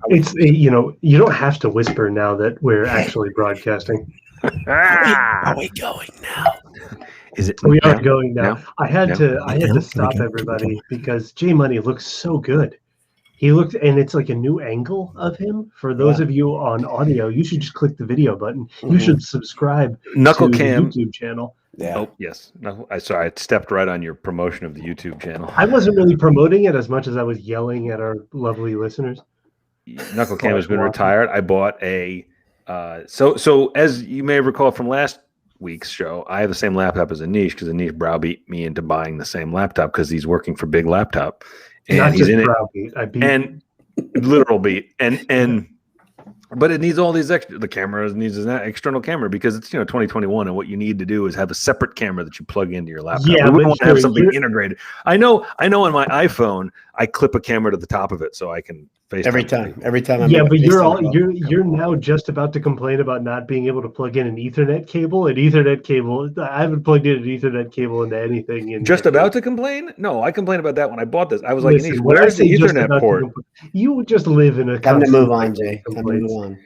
It's you don't have to whisper now that we're actually broadcasting. Are we going now? Is it? We are going now. I had Now? to stop everybody because J Money looks so good. He looked, and it's like a new angle of him. For those of you on audio, you should just click the video button. You should subscribe Knuckle to Cam. the YouTube channel. Yeah. Oh, yes. No, I stepped right on your promotion of the YouTube channel. I wasn't really promoting it as much as I was yelling at our lovely listeners. Knuckle Cam has been retired. I bought a so as you may recall from last week's show, I have the same laptop as Anish because Anish browbeat me into buying the same laptop because he's working for Big Laptop. And not he's just in browbeat, I beat. And literal beat. And but it needs all these the camera needs an external camera because it's 2021 and what you need to do is have a separate camera that you plug into your laptop. Yeah, we wouldn't want to have something integrated. I know on my iPhone I clip a camera to the top of it so I can FaceTime every time. Yeah, but you're now just about to complain about not being able to plug in an Ethernet cable. I haven't plugged in an Ethernet cable into anything. Just about to complain? No, I complained about that when I bought this. I was like, where's the Ethernet port? You just live in a. Time to move on, Jay. Time to move on.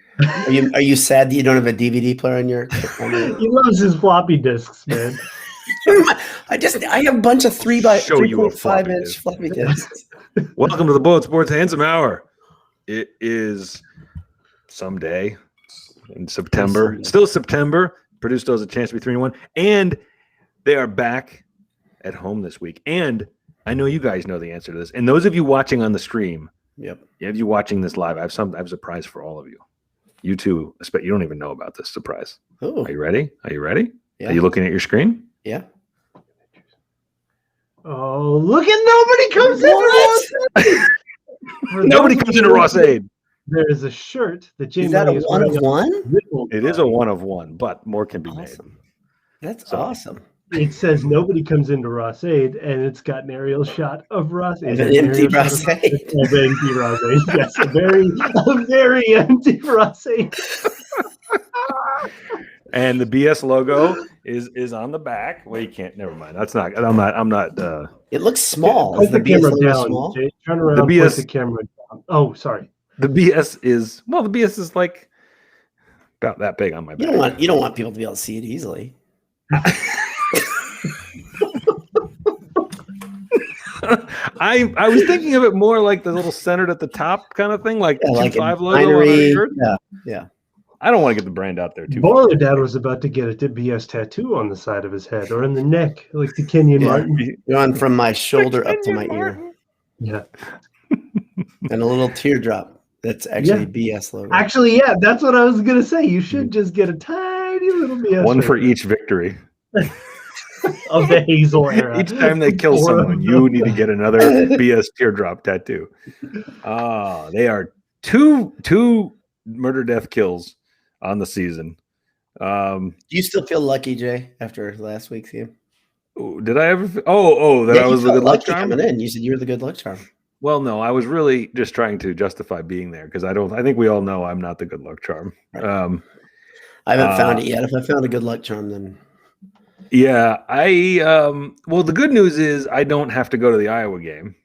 Are you sad that you don't have a DVD player in your? He loves his floppy disks, man. I have a bunch of 3.5 inch floppy disks. Welcome to the Bullet Sports Handsome Hour. It is someday in September. Still September. Purdue still has a chance to be 3-1. And they are back at home this week. And I know you guys know the answer to this. And those of you watching on the stream, if you're watching this live, I have a surprise for all of you. You too. You don't even know about this surprise. Ooh. Are you ready? Yeah. Are you looking at your screen? Yeah. Oh, look at nobody comes in. Nobody comes into Ross-Ade. There is a shirt that James is that a 1 of 1? It is a 1 of 1, but more can be made. That's awesome. It says nobody comes into Ross-Ade, and it's got an aerial shot of Ross-Ade. An empty Ross-Ade. Of empty Ross-Ade. Yes, a very empty Ross-Ade. And the BS logo is on the back. Well, you can't. Never mind. That's not. I'm not. It looks small. Put the camera down. Small? Jay, turn around. The BS. Put the camera down. Oh, sorry. The BS is like about that big on my back. You don't want people to be able to see it easily. I was thinking of it more like the little centered at the top kind of thing, like the 5 logo on a shirt. Yeah. I don't want to get the brand out there too. Boiler Dad was about to get a BS tattoo on the side of his head or in the neck, like the Kenyon Martin. Going from my shoulder up to my ear. Yeah. And a little teardrop. That's actually BS logo. Actually, yeah, that's what I was gonna say. You should just get a tiny little BS. One for each victory. Of the Hazel era. Each time they kill someone, you need to get another BS teardrop tattoo. They are two murder death kills on the season. Do you still feel lucky, Jay, after last week's game? Did I ever? That I was the good luck charm coming in. You said you were the good luck charm. Well, no, I was really just trying to justify being there because I think we all know I'm not the good luck charm. Right. I haven't found it yet. If I found a good luck charm, then yeah, well, the good news is I don't have to go to the Iowa game.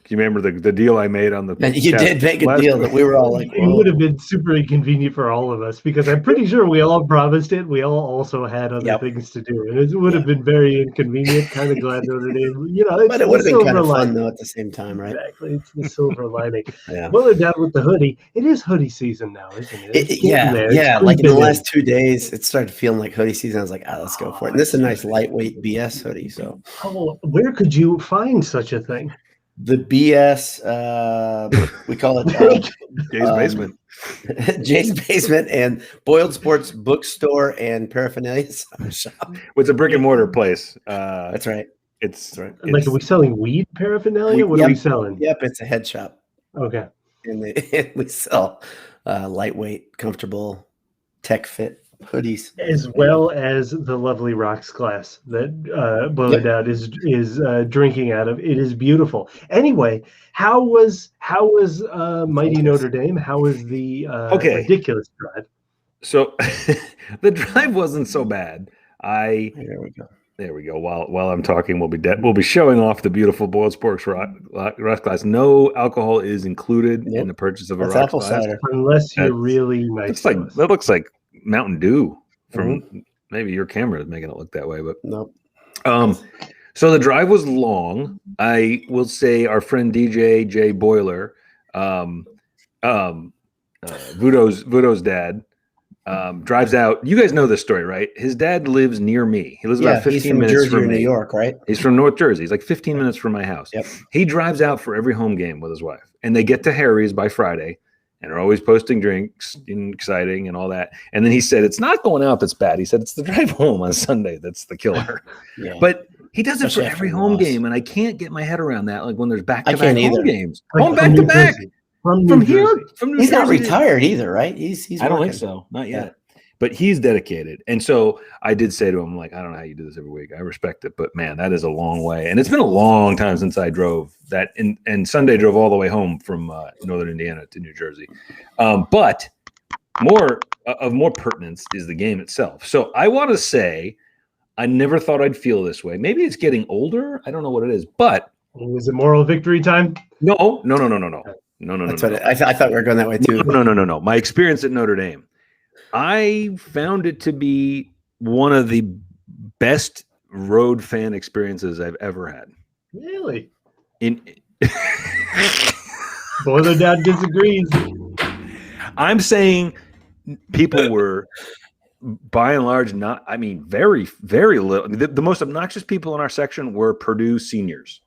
You remember the deal I made on the? And you did make a deal that we were all like, it would have been super inconvenient for all of us because I'm pretty sure we all promised it. We all also had other things to do, and it would have been very inconvenient. Kind of glad Notre Dame, but it would have been kind of fun though at the same time, right? Exactly, it's the silver lining. Yeah. Well, down with the hoodie. It is hoodie season now, isn't it? Yeah. Like in the last 2 days, it started feeling like hoodie season. I was like, let's go for it. And this is a nice lightweight BS hoodie. So, where could you find such a thing? The BS, we call it Jay's Basement. Jay's Basement and Boiled Sports Bookstore and Paraphernalia Shop. It's a brick and mortar place. That's right. Like, are we selling weed paraphernalia? What are we selling? Yep, it's a head shop. Okay. And we sell lightweight, comfortable, tech fit hoodies, as well as the lovely rocks glass that Boiler Dad is drinking out of. It is beautiful. Anyway, how was mighty Notre Dame? How was the ridiculous drive? So the drive wasn't so bad. There we go. There we go. While I'm talking, we'll be showing off the beautiful boiled sporks rocks glass. No alcohol is included in the purchase of a rocks apple glass, cider. Unless you're really nice. That looks like Mountain Dew from maybe your camera is making it look that way, but nope. So the drive was long. I will say our friend DJ Jay Boiler, Vudo's dad. Drives out. You guys know this story, right? His dad lives near me. He lives about 15 minutes Jersey from or me. New York, right? He's from North Jersey. He's like 15 minutes from my house. Yep. He drives out for every home game with his wife, and they get to Harry's by Friday, and are always posting drinks and exciting and all that. And then he said, "It's not going out that's bad." He said, "It's the drive home on Sunday that's the killer." Yeah. But he does it Especially for every after home loss. game, and I can't get my head around that. Like when there's back-to-back can't home either. games, Like home back-to-back From from New here, Jersey. from New He's not Jersey. retired either, right? He's I don't working. think so. Not yet. Yeah. But he's dedicated. And so I did say to him, like, I don't know how you do this every week. I respect it, but man, that is a long way. And it's been a long time since I drove that. And Sunday drove all the way home from Northern Indiana to New Jersey. But more pertinence is the game itself. So I want to say I never thought I'd feel this way. Maybe it's getting older. I don't know what it is, but Was it moral victory time? no. That's what I thought we were going that way too. No. My experience at Notre Dame, I found it to be one of the best road fan experiences I've ever had. Really? Boiler Dad disagrees. I'm saying people were, by and large, very, very little. The most obnoxious people in our section were Purdue seniors,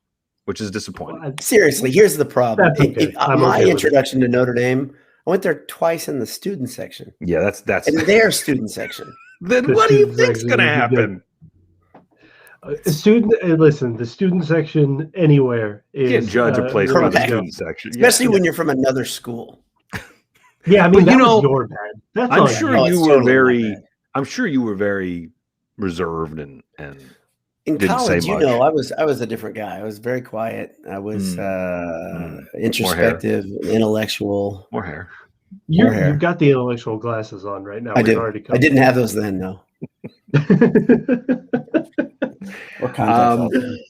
which is disappointing. Seriously, here's the problem. That's okay. My introduction to Notre Dame, I went there twice in the student section. Yeah, that's in their student section. Then what do you think's going to happen? Listen, the student section anywhere is. You can't judge a place by the student section, especially when you're from another school. Yeah, I mean, that was your bad. That's I'm sure you were totally very. I'm sure you were very reserved and in didn't college. say You much. know, I was a different guy. I was very quiet. I was introspective, intellectual. More hair. You've got the intellectual glasses on right now. I do. I didn't have those then, no.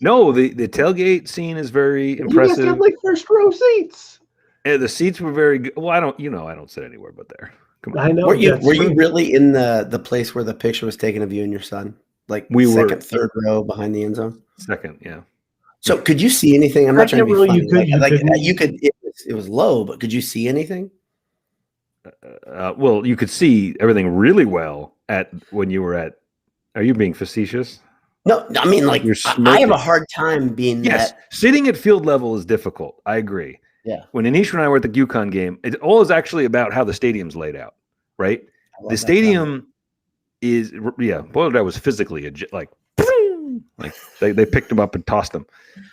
No, the tailgate scene is very impressive. You guys have like first row seats. Yeah, the seats were very good. Well, I don't sit anywhere but there. Come on. I know. Were you really in the place where the picture was taken of you and your son? Like second, third row behind the end zone? Second, yeah. So could you see anything? I'm not trying to be funny. You could. It was low, but could you see anything? Well, you could see everything really well when you were at. Are you being facetious? No, I mean, like, I have a hard time being sitting at field level is difficult. I agree. Yeah. When Anish and I were at the UConn game, it all is actually about how the stadium's laid out, right? The stadium is, Boiler Dad was physically like they picked him up and tossed him.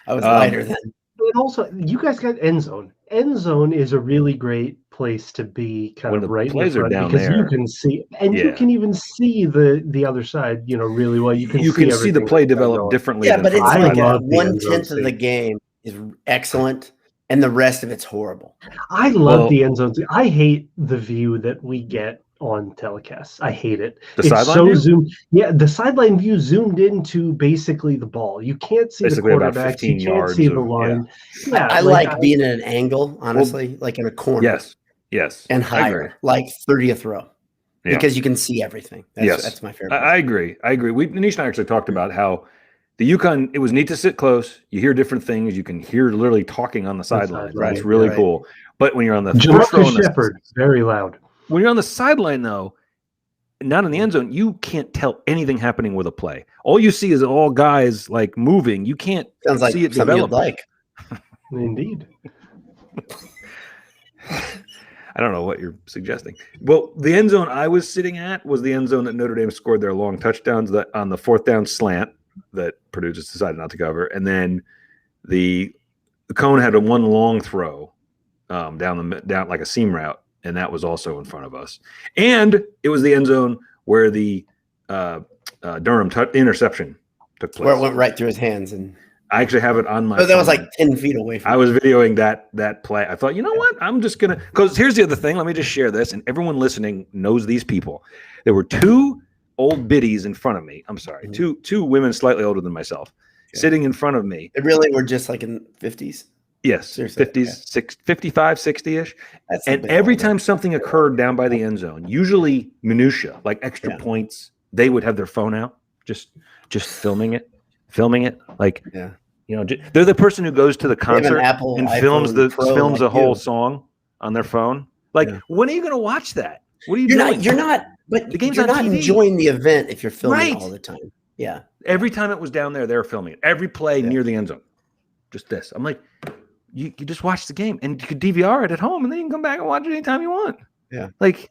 I was lighter then. And also, you guys got end zone. End zone is a really great place to be kind of right in the front because you can see, and you can even see the other side, really well. You can see the play develop differently. Yeah, but it's like 1/10 of the game is excellent, and the rest of it's horrible. I love the end zones. I hate the view that we get on telecasts. I hate it. It's so view? Zoomed. Yeah, the sideline view zoomed into basically the ball. You can't see basically the quarterbacks. You can't see the line. Yeah, I like being at an angle, honestly, like in a corner. Yes. And higher, like 30th row. Yeah. Because you can see everything. That's my favorite. I agree. Anish and I actually talked about how the UConn, it was neat to sit close. You hear different things. You can hear literally talking on the sideline. Right. It's really cool. But when you're on the first row, Shepherd, very loud. When you're on the sideline, though, not in the end zone, you can't tell anything happening with a play. All you see is all guys like moving. You can't see it develop. Indeed. I don't know what you're suggesting. Well, the end zone I was sitting at was the end zone that Notre Dame scored their long touchdowns on the fourth down slant that Purdue just decided not to cover. And then the cone had one long throw down like a seam route. And that was also in front of us. And it was the end zone where the Durham interception took place. Where it went right through his hands. And I actually have it on my phone. That was like 10 feet away from I was videoing that play. I thought, you know what? I'm just going to – because here's the other thing. Let me just share this. And everyone listening knows these people. There were two old biddies in front of me. I'm sorry, two women slightly older than myself, sitting in front of me. They really were just like in 50s. Yes, Seriously, 50s, 55, 60-ish. That's and every time something occurred down by the end zone, usually minutia, like extra points, they would have their phone out, just filming it. Like, they're the person who goes to the concert and films the whole song on their phone. Like, when are you going to watch that? What are you doing? You're not. But the game's you're on not TV. Enjoying the event if you're filming all the time. Yeah. Every time it was down there, they were filming it. Every play near the end zone. Just this. I'm like, you just watch the game and you could DVR it at home and then you can come back and watch it anytime you want. Yeah. Like,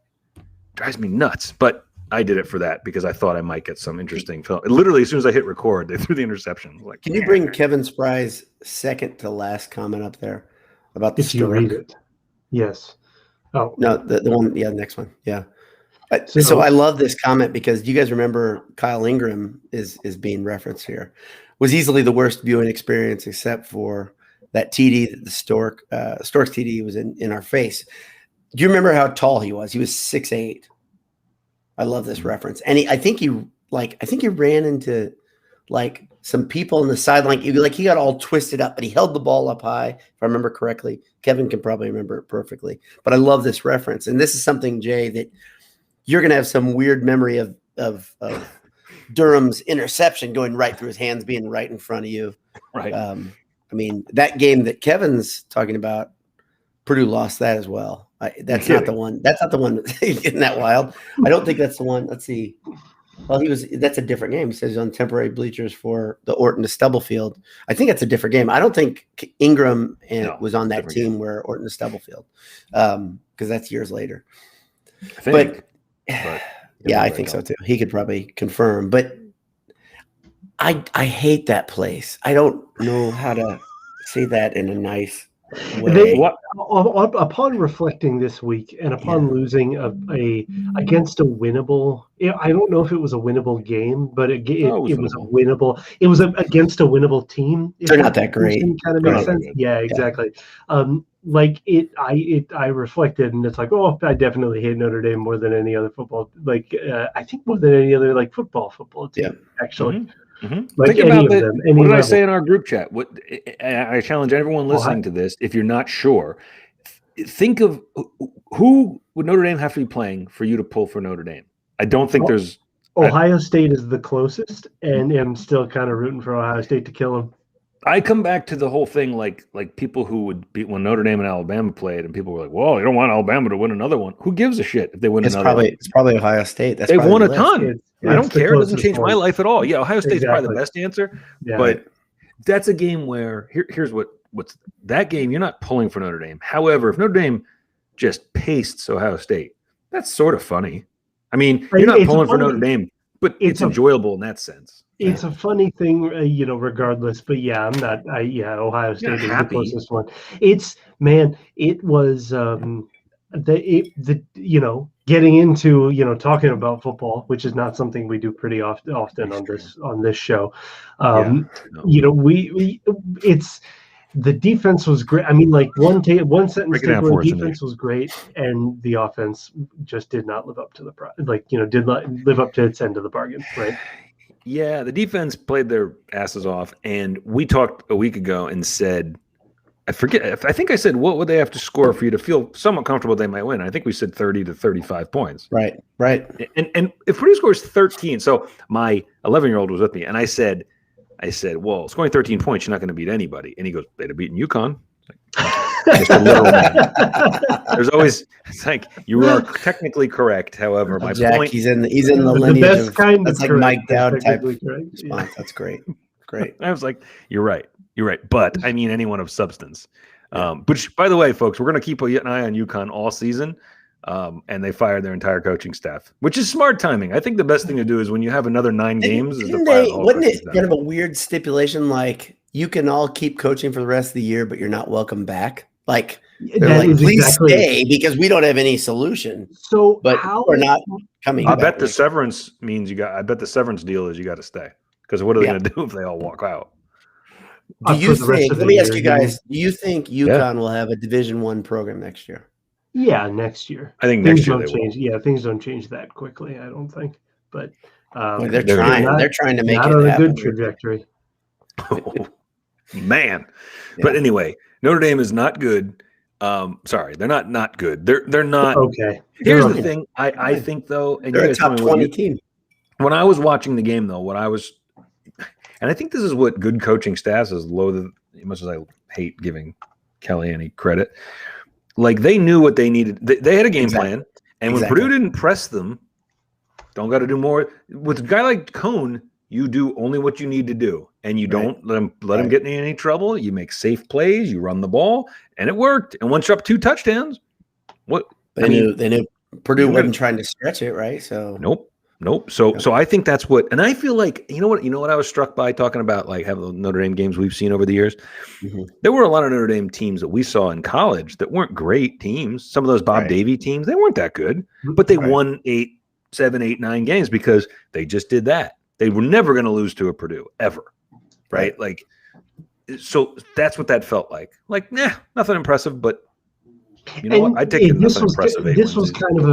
drives me nuts. But I did it for that because I thought I might get some interesting film. Literally, as soon as I hit record, they threw the interception. Like, can you bring Kevin Spry's second to last comment up there about the you read it? Yes. Oh no, the one. Yeah, next one. Yeah. So I love this comment because you guys remember Kyle Ingram is being referenced here. Was easily the worst viewing experience except for that TD that the Storks TD was in our face. Do you remember how tall he was? He was 6'8". I love this reference. And I think he ran into like some people on the sideline. He got all twisted up, but he held the ball up high, if I remember correctly. Kevin can probably remember it perfectly. But I love this reference. And this is something, Jay, that you're going to have some weird memory of Durham's interception going right through his hands, being right in front of you. Right. I mean, that game that Kevin's talking about, Purdue lost that as well. That's not the one. That's not the one getting that wild. I don't think that's the one. Let's see. Well, that's a different game. He says he's on temporary bleachers for the Orton to Stubblefield. I think that's a different game. I don't think Ingram was on that team game where Orton to Stubblefield, because that's years later. But yeah, I think so too. He could probably confirm, but I hate that place. I don't know how to say that in a nice way. Upon reflecting this week and upon losing against a winnable, I don't know if it was a winnable game, but it was a winnable. It was against a winnable team. They're not that great. Kind of makes sense. Yeah, exactly. I reflected, and it's like, I definitely hate Notre Dame more than any other football. I think more than any other football team, actually. Mm-hmm. Mm-hmm. Think about what did I say in our group chat? I challenge everyone listening to this. If you're not sure, think of who would Notre Dame have to be playing for you to pull for Notre Dame. I don't think there's Ohio State is the closest, and I'm still kind of rooting for Ohio State to kill them. I come back to the whole thing like people who would beat when Notre Dame and Alabama played, and people were like, "Well, you don't want Alabama to win another one." Who gives a shit if they win another one? It's probably Ohio State. They've won a ton. I don't care. It doesn't change my life at all. Yeah, Ohio State's probably the best answer, but that's a game where here's what's that game. You're not pulling for Notre Dame. However, if Notre Dame just pastes Ohio State, that's sort of funny. I mean, you're not pulling for Notre Dame, but it's enjoyable in that sense. It's a funny thing, regardless. But I'm not. Ohio State is the closest one. It was getting into talking about football, which is not something we do pretty often on this show. The defense was great. I mean, one sentence takeaway, defense was great, and the offense just did not live up to did not live up to its end of the bargain, right? Yeah, the defense played their asses off, and we talked a week ago and said, I think I said, what would they have to score for you to feel somewhat comfortable they might win? I think we said 30 to 35 points. Right. And if Purdue scores 13, so my 11-year-old was with me, and I said, well, scoring 13 points, you're not going to beat anybody. And he goes, they'd have beaten UConn. Just a literal man. There's always, it's like, you are technically correct. However, my point, he's in the lineage best kind that's of like Mike Dowd type response. Yeah. That's great. I was like, you're right. But I mean, anyone of substance. Which, by the way, folks, we're going to keep an eye on UConn all season. And they fired their entire coaching staff, which is smart timing. I think the best thing to do is when you have another 9 games. Wasn't it kind of a weird stipulation, like you can all keep coaching for the rest of the year, but you're not welcome back? Like, they're like, please stay because we don't have any solution. So, but we're not coming. I bet the severance means I bet the severance deal is you got to stay, because what are they going to do if they all walk out? Do you think? Let me ask you guys. Do you think UConn will have a Division I program next year? Yeah, next year. I think next year they will. Yeah, things don't change that quickly, I don't think. But They're trying to make not it on a happen. good trajectory. Oh, man. Yeah. But anyway, Notre Dame is not good. Sorry, they're not good. They're not okay. Here's the thing. I think though, and they're you a guys tell top me 20 team. When I was watching the game, though, and I think this is what good coaching staffs, as much as I hate giving Kelly any credit, like they knew what they needed. They had a game plan, and when Purdue didn't press them, don't got to do more. With a guy like Cone, you do only what you need to do, and you don't let him get in any trouble. You make safe plays, you run the ball, and it worked. And once you're up 2 touchdowns, they knew Purdue wasn't trying to stretch it, right? So Nope. So I think that's what, and I feel like, you know what I was struck by talking about, like having the Notre Dame games we've seen over the years. Mm-hmm. There were a lot of Notre Dame teams that we saw in college that weren't great teams. Some of those Bob Davie teams, they weren't that good, but they won 7, 8, 9 games because they just did that. They were never going to lose to a Purdue ever. Right. Like, so that's what that felt like. Like, nothing impressive, but you know what? I take it. This was kind of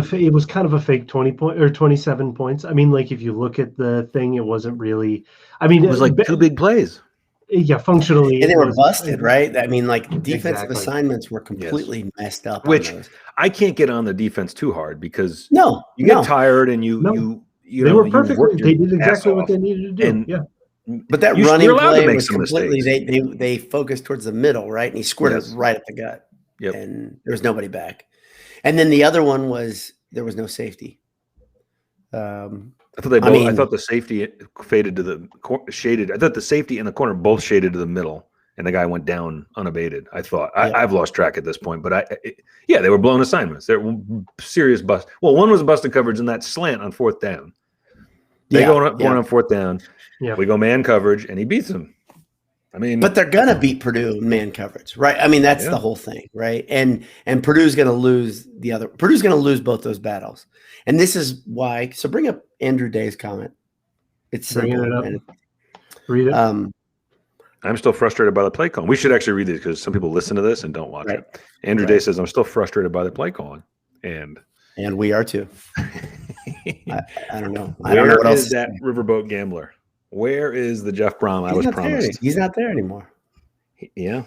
a fake 20 point or 27 points. I mean, like if you look at the thing, it wasn't really. I mean, it was like 2 big plays. Yeah, functionally, and they were busted, right? I mean, like defensive assignments were completely messed up. Which I can't get on the defense too hard because you get tired and you they were perfect. They did exactly what they needed to do. But that running play was completely. They focused towards the middle, right? And he scored it right at the gut. Yep. And there was nobody back. And then the other one was there was no safety. I thought the safety faded to the shaded. I thought the safety and the corner both shaded to the middle, and the guy went down unabated. I thought I've lost track at this point, but they were blown assignments. They were serious bust. Well, one was a busted coverage in that slant on 4th down. They go on 4th down. Yeah. We go man coverage, and he beats them. I mean, but they're gonna beat Purdue in man coverage, right? I mean, that's the whole thing, right? And Purdue's gonna lose Purdue's gonna lose both those battles, and this is why. So bring up Andrew Day's comment. It's simple. Read it. I'm still frustrated by the play calling. We should actually read this because some people listen to this and don't watch it. Andrew Day says, "I'm still frustrated by the play calling," and we are too. I don't know. Where is that riverboat gambler? Where is the Jeff Brom I was promised? He's not there anymore. Yeah.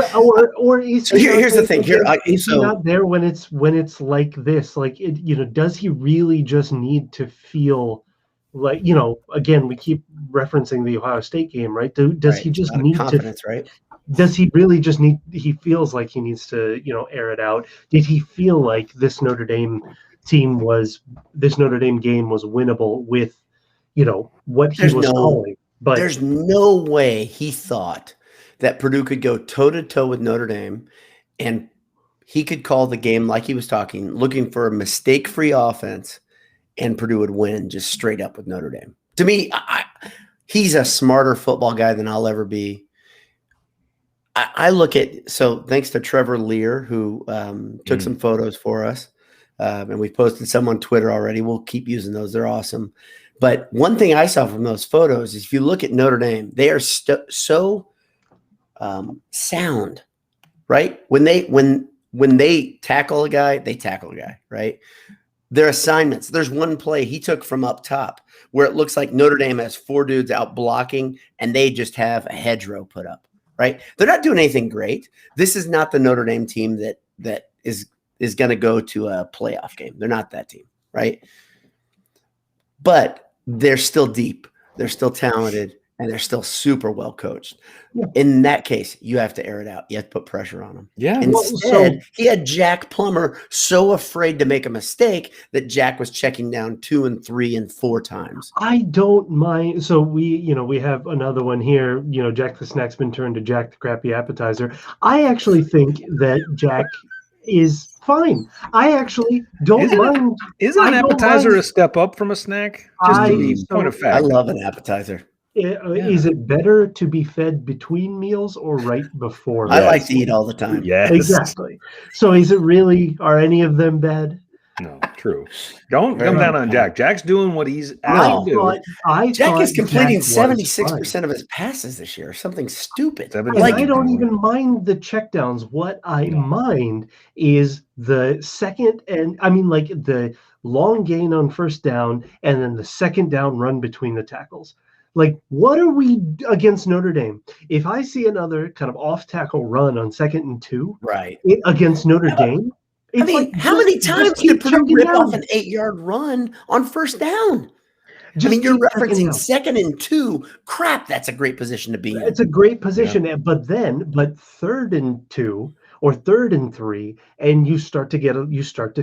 Or he's here's the thing. He's not there when it's like this. Like does he really just need to feel like again we keep referencing the Ohio State game, right? Does he just need confidence, right? Does he really just need? He feels like he needs to air it out. Did he feel like this Notre Dame game was winnable with what he was calling? But there's no way he thought that Purdue could go toe-to-toe with Notre Dame and he could call the game like he was looking for a mistake-free offense, and Purdue would win just straight up with Notre Dame. To me, he's a smarter football guy than I'll ever be. I look at, so thanks to Trevor Lear, who took some photos for us, and we've posted some on Twitter already. We'll keep using those. They're awesome. But one thing I saw from those photos is if you look at Notre Dame, they are so sound, right? When they tackle a guy, they tackle a guy, right? Their assignments. There's one play he took from up top where it looks like Notre Dame has 4 dudes out blocking and they just have a hedgerow put up, right? They're not doing anything great. This is not the Notre Dame team that is going to go to a playoff game. They're not that team, right? But they're still deep. They're still talented. And they're still super well coached. Yeah. In that case, you have to air it out. You have to put pressure on them. Yeah. Instead, he had Jack Plummer so afraid to make a mistake that Jack was checking down 2 and 3 and 4 times. I don't mind. So we have another one here. Jack the Snacksman turned to Jack the Crappy Appetizer. I actually think that Jack is fine. I actually don't mind. Isn't an appetizer a step up from a snack? Just to be point of fact. I love an appetizer. Is it better to be fed between meals or right before? I like to eat all the time. Yes. Exactly. So is it really, are any of them bad? No, true. Don't come down on Jack. Jack's doing what he's asked to do. Jack is completing 76% of his passes this year, something stupid. I don't even mind the checkdowns. What I mind is the second, and I mean, like long gain on first down, and then the second down run between the tackles. Like, what are we against Notre Dame? If I see another kind of off tackle run on 2nd and 2 Right. against Notre Dame, it's how many times did Purdue rip off an 8-yard run on first down? You're referencing 2nd and 2. Crap, that's a great position to be in. It's a great position, but 3rd and 2 or 3rd and 3, and you start to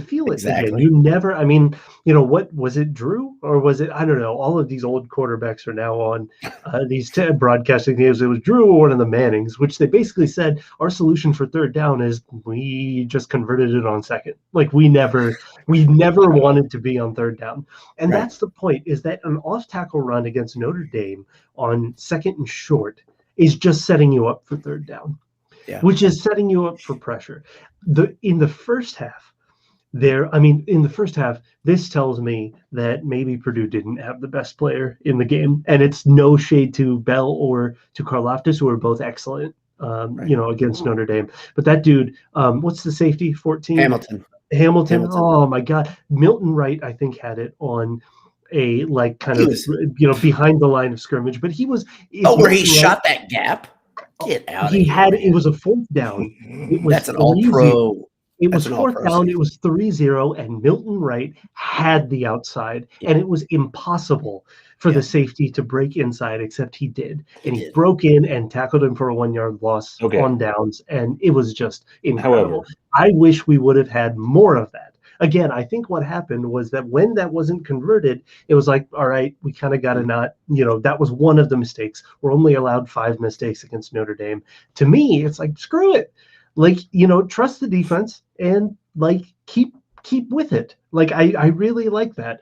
feel it again. You never, what was it, Drew, or was it, I don't know, all of these old quarterbacks are now on these broadcasting games. It was Drew or one of the Mannings, which they basically said our solution for 3rd down is we just converted it on 2nd. Like we never wanted to be on 3rd down. And that's the point, is that an off tackle run against Notre Dame on 2nd and short is just setting you up for 3rd down. Yeah. Which is setting you up for pressure. In the first half, this tells me that maybe Purdue didn't have the best player in the game, and it's no shade to Bell or to Karlaftis, who are both excellent, against Notre Dame. But that dude, what's the safety? 14? Hamilton. Oh my God, Milton Wright, I think, had it on a behind the line of scrimmage, but he was. Where he shot that gap. Get out of here. It was a 4th down. That's an all-pro. It was 4th down. It was 3-0, and Milton Wright had the outside, and it was impossible for the safety to break inside, except he did. And he broke in and tackled him for a 1-yard loss on downs, and it was just incredible. However, I wish we would have had more of that. Again, I think what happened was that when that wasn't converted, it was like, all right, we kind of got to not, that was one of the mistakes. We're only allowed 5 mistakes against Notre Dame. To me, it's like, screw it. Like, trust the defense and keep with it. Like, I really like that.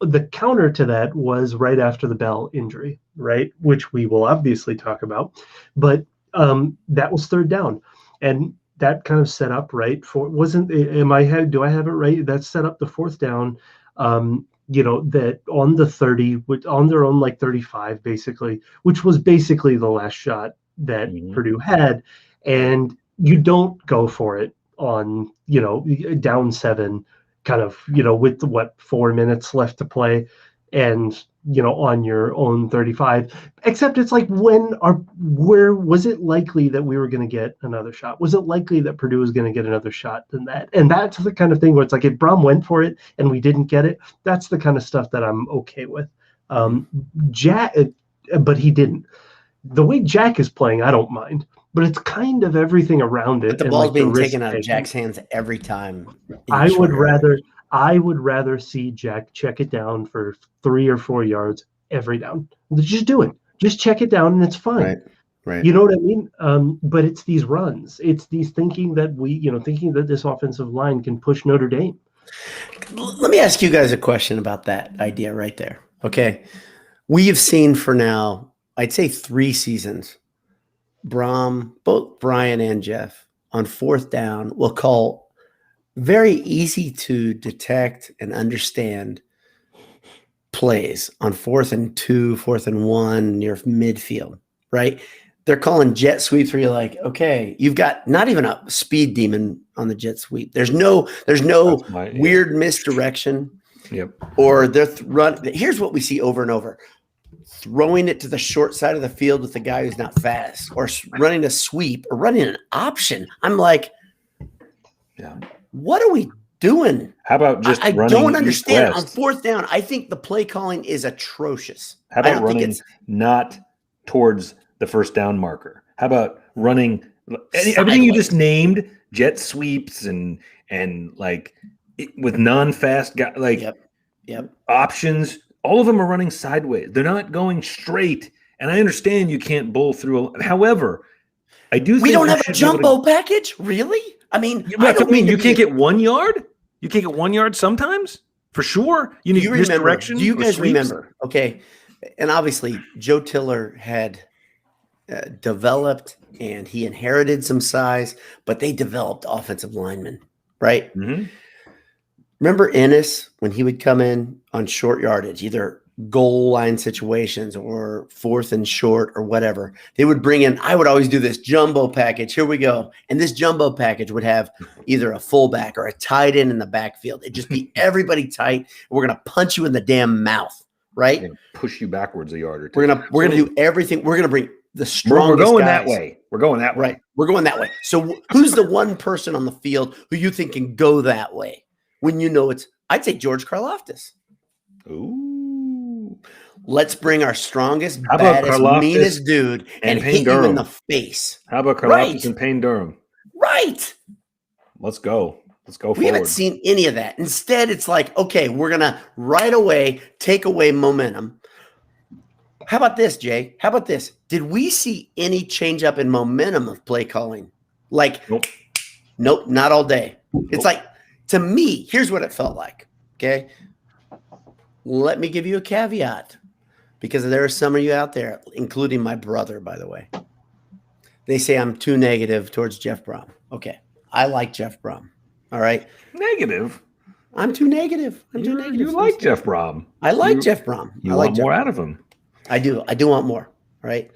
The counter to that was right after the Bell injury, right? Which we will obviously talk about. But that was 3rd down. And that kind of set up do I have it right? That set up the 4th down, that on the 30, on their own 35, basically, which was basically the last shot that Purdue had. And you don't go for it on, down 7, kind of, with 4 minutes left to play and, on your own 35, except it's like, where was it likely that we were going to get another shot? Was it likely that Purdue was going to get another shot than that? And that's the kind of thing where it's like, if Brom went for it and we didn't get it, that's the kind of stuff that I'm okay with. Jack, but he didn't. The way Jack is playing, I don't mind, but it's kind of everything around it. But the ball's being taken out of Jack's hands every time. I would rather see Jack check it down for 3 or 4 yards every down. Just do it. Just check it down, and it's fine. Right. You know what I mean? But it's these runs. It's these thinking that this offensive line can push Notre Dame. Let me ask you guys a question about that idea right there. Okay. We have seen for now, I'd say 3 seasons, both Brian and Jeff, on 4th down will call very easy to detect and understand plays on 4th and 2, 4th and 1 near midfield, right? They're calling jet sweeps where you're like, okay, you've got not even a speed demon on the jet sweep. There's no weird misdirection. Yep. Or they're here's what we see over and over. Throwing it to the short side of the field with the guy who's not fast, or running a sweep, or running an option. I'm like, what are we doing? How about just I running don't understand. east-west? On 4th down, I think the play calling is atrocious. How about running not towards the first down marker? How about running everything you just named, jet sweeps and with non-fast guys, options? All of them are running sideways. They're not going straight. And I understand you can't bowl through. However, I do think we don't have a jumbo package, really? I mean, you can't get 1 yard. You can't get 1 yard sometimes, for sure. You need misdirection. Do you guys remember? Okay, and obviously Joe Tiller had developed, and he inherited some size, but they developed offensive linemen, right? Mm-hmm. Remember Ennis when he would come in on short yardage, either goal line situations or 4th and short or whatever, they would bring in, I would always do this jumbo package. Here we go. And this jumbo package would have either a fullback or a tight end in the backfield. It'd just be everybody tight. We're going to punch you in the damn mouth, right? Push you backwards a yard or two. We're going to do everything. We're going to bring the strongest We're going guys. that way. We're going that way. Right. We're going that way. So who's the one person on the field who you think can go that way when you know it's, I'd say George Karlaftis. Ooh. Let's bring our strongest, baddest, meanest dude and hit you in the face. How about Karlaftis and Payne Durham? Right. Let's go. Let's go forward. We haven't seen any of that. Instead, it's like, okay, we're going to right away take away momentum. How about this, Jay? How about this? Did we see any change up in momentum of play calling? Like, nope, not all day. It's like, to me, here's what it felt like. Okay. Let me give you a caveat because there are some of you out there, including my brother, by the way. They say I'm too negative towards Jeff Brom. Okay. I like Jeff Brom. All right. Negative. I'm too negative. You like Jeff Brom. I like Jeff Brom. You want more out of him. I do. I do want more. Right.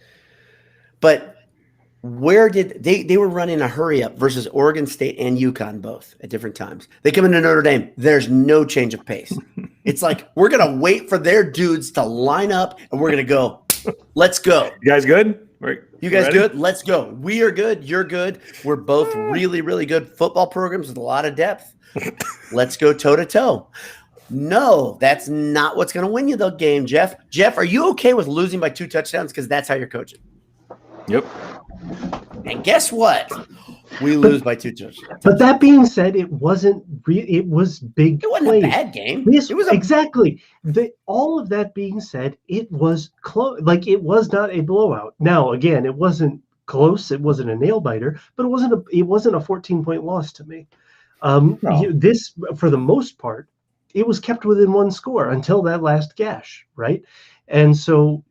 But where did they were running a hurry up versus Oregon State and UConn both at different times. They come into Notre Dame. There's no change of pace. It's like we're going to wait for their dudes to line up and we're going to go. Let's go. You guys good? You guys good? Let's go. We are good. You're good. We're both really, really good football programs with a lot of depth. Let's go toe to toe. No, that's not what's going to win you the game, Jeff. Jeff, are you okay with losing by 2 touchdowns? Because that's how you're coaching. Yep. And guess what? We lose by 2 touchdowns. But that being said, it wasn't. It was big. It wasn't plays. a bad game. It was exactly. All of that being said, it was close. Like it was not a blowout. Now, again, it wasn't close. It wasn't a nail biter, but it wasn't a 14-point loss to me. This, for the most part, it was kept within 1 score until that last gash, right? And so.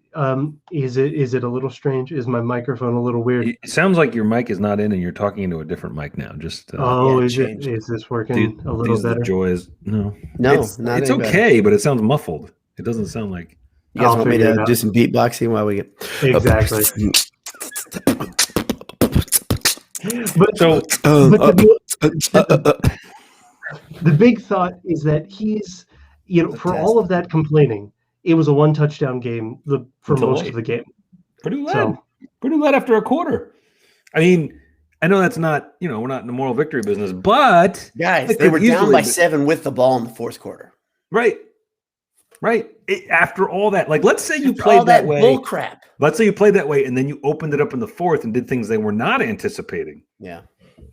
Is it a little strange? Is my microphone a little weird? It sounds like your mic is not in and you're talking into a different mic now. Just is this working a little better? Joys, no, it's okay, but it sounds muffled. It doesn't sound like. You guys want me to do some beatboxing while we get exactly. The big thought is that he's, for all of that complaining. It was a 1 touchdown game for most of the game. Purdue led after a quarter. I mean, I know that's not, we're not in the moral victory business, but guys, they were down by 7 with the ball in the 4th quarter. Right. After all that, like, let's say you played that way. Bull crap. Let's say you played that way, and then you opened it up in the 4th and did things they were not anticipating. Yeah.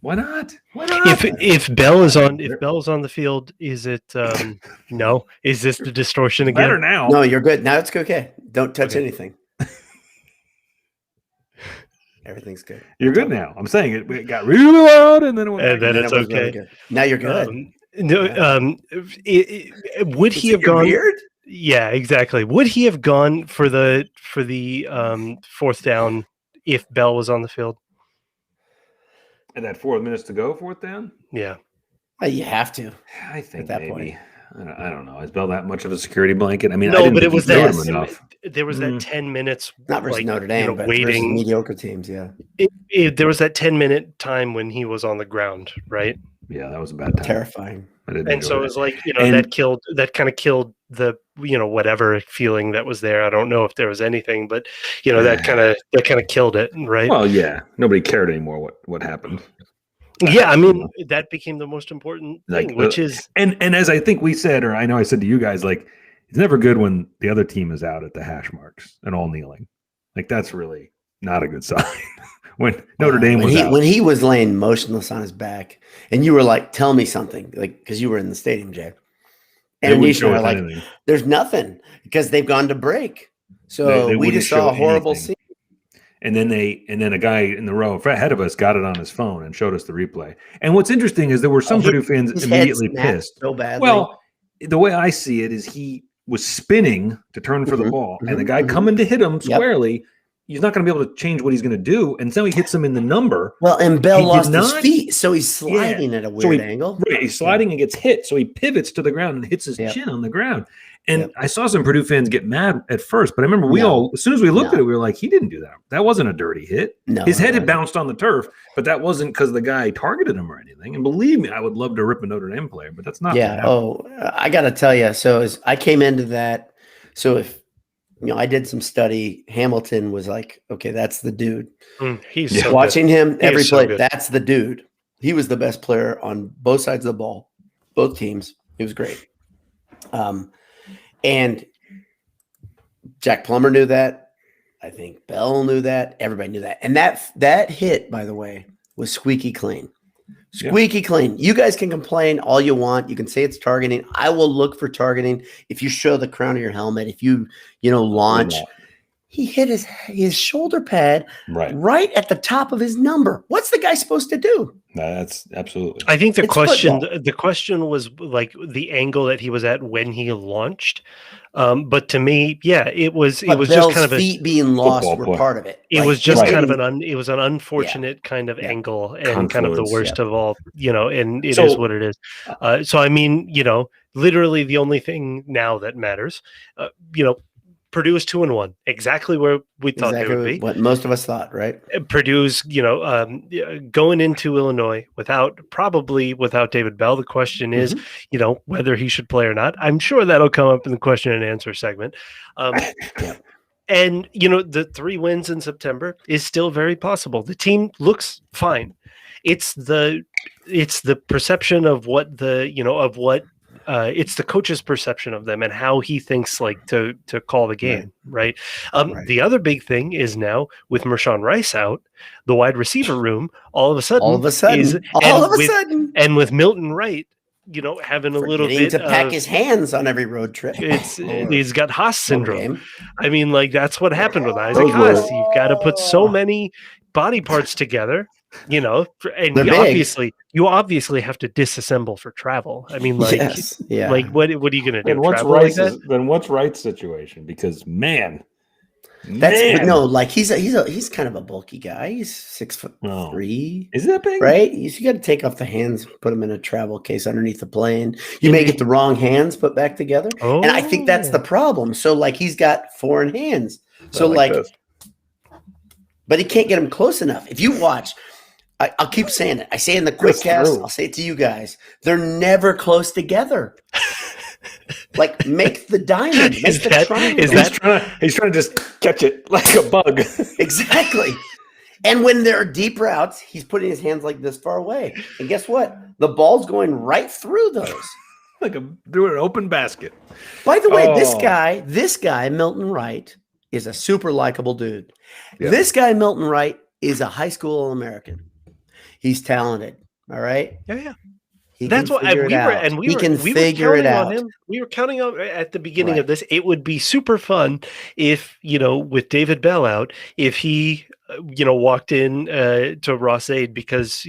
Why not? If Bell is on the field, is it no? Is this the distortion again? Better now. No, you're good. Now it's okay. Don't touch anything. Everything's good. You're good now. I'm saying it got really loud, and then it's okay. Really good. Now you're good. Would he have gone? Weird? Yeah, exactly. Would he have gone for the 4th down if Bell was on the field? And that 4 minutes to go, 4th down? Yeah. You have to. I think at that maybe. Point. I don't know. Is Bell that much of a security blanket? I mean, no, but it was that enough. There was that 10 minutes. Not versus Notre Dame, but waiting. Mediocre teams, yeah. There was that 10-minute time when he was on the ground, right? Yeah, that was a bad time. Terrifying. And so it was like, that kind of killed the, whatever feeling that was there. I don't know if there was anything, but that kind of killed it, right? Well, yeah, nobody cared anymore what happened. Yeah, I mean, that became the most important thing, which is and as I think we said, or I know I said to you guys, like, it's never good when the other team is out at the hash marks and all kneeling. Like, that's really not a good sign. When Notre Dame was out. When he was laying motionless on his back, and you were like, "Tell me something," like, because you were in the stadium, Jay. And we were like, anything. "There's nothing," because they've gone to break. So we just saw a horrible scene. And then a guy in the row ahead of us got it on his phone and showed us the replay. And what's interesting is there were some Purdue fans immediately pissed so badly. Well, the way I see it is he was spinning to turn for the ball, and the guy coming to hit him squarely he's not going to be able to change what he's going to do. And so he hits him in the number. Well, and Bell lost his feet, so he's sliding at a weird angle. Right, he's sliding and gets hit, so he pivots to the ground and hits his chin on the ground. And I saw some Purdue fans get mad at first, but I remember we all, as soon as we looked at it, we were like, he didn't do that. That wasn't a dirty hit. No, his head had bounced on the turf, but that wasn't because the guy targeted him or anything. And believe me, I would love to rip a Notre Dame player, but that's not. Yeah. I got to tell you. So as I came into that, so if, I did some study, Hamilton was like, okay, that's the dude. He's so watching him every play. So that's the dude. He was the best player on both sides of the ball, both teams. He was great. And Jack Plummer knew that. I think Bell knew that. Everybody knew that. And that hit, by the way, was squeaky clean. Squeaky clean. You guys can complain all you want. You can say it's targeting. I will look for targeting. If you show the crown of your helmet, if you launch, he hit his shoulder pad right at the top of his number. What's the guy supposed to do? That's absolutely. I think the question was like the angle that he was at when he launched. But to me, it was Bell's just kind of feet being lost were part of it. It was just kind of an unfortunate kind of angle and kind of the worst of all, and it is what it is. So I mean, literally the only thing now that matters, Purdue is 2-1, exactly where we thought they would be. What most of us thought, right? Purdue's, going into Illinois without David Bell. The question is, whether he should play or not. I'm sure that'll come up in the question and answer segment. And the 3 wins in September is still very possible. The team looks fine. It's the perception of what it's the coach's perception of them and how he thinks to call the game, right? The other big thing is now with Mershawn Rice out, the wide receiver room all of a sudden, and with Milton Wright, having a little bit to pack his hands on every road trip. He's got Haas syndrome. I mean, that's what happened with Isaac Haas. You've got to put so many body parts together. And you obviously have to disassemble for travel. I mean, what are you going to do? Then what's Wright's situation? Because he's kind of a bulky guy. He's 6'3". Is that big? Right? You got to take off the hands, put them in a travel case underneath the plane. You may get the wrong hands put back together, and I think that's the problem. So he's got foreign hands. So but he can't get them close enough. If you watch. I'll keep saying it. I say it in the quick cast. I'll say it to you guys. They're never close together. Make the diamond. Make the triangle. He's trying to just catch it like a bug. Exactly. And when there are deep routes, he's putting his hands like this far away. And guess what? The ball's going right through those. Through an open basket. By the way, this guy, Milton Wright, is a super likable dude. Yeah. This guy, Milton Wright, is a high school All-American. He's talented. All right. Yeah. That's what we can figure it out. We were counting on at the beginning of this. It would be super fun if, with David Bell out, if he, walked in to Ross-Ade because,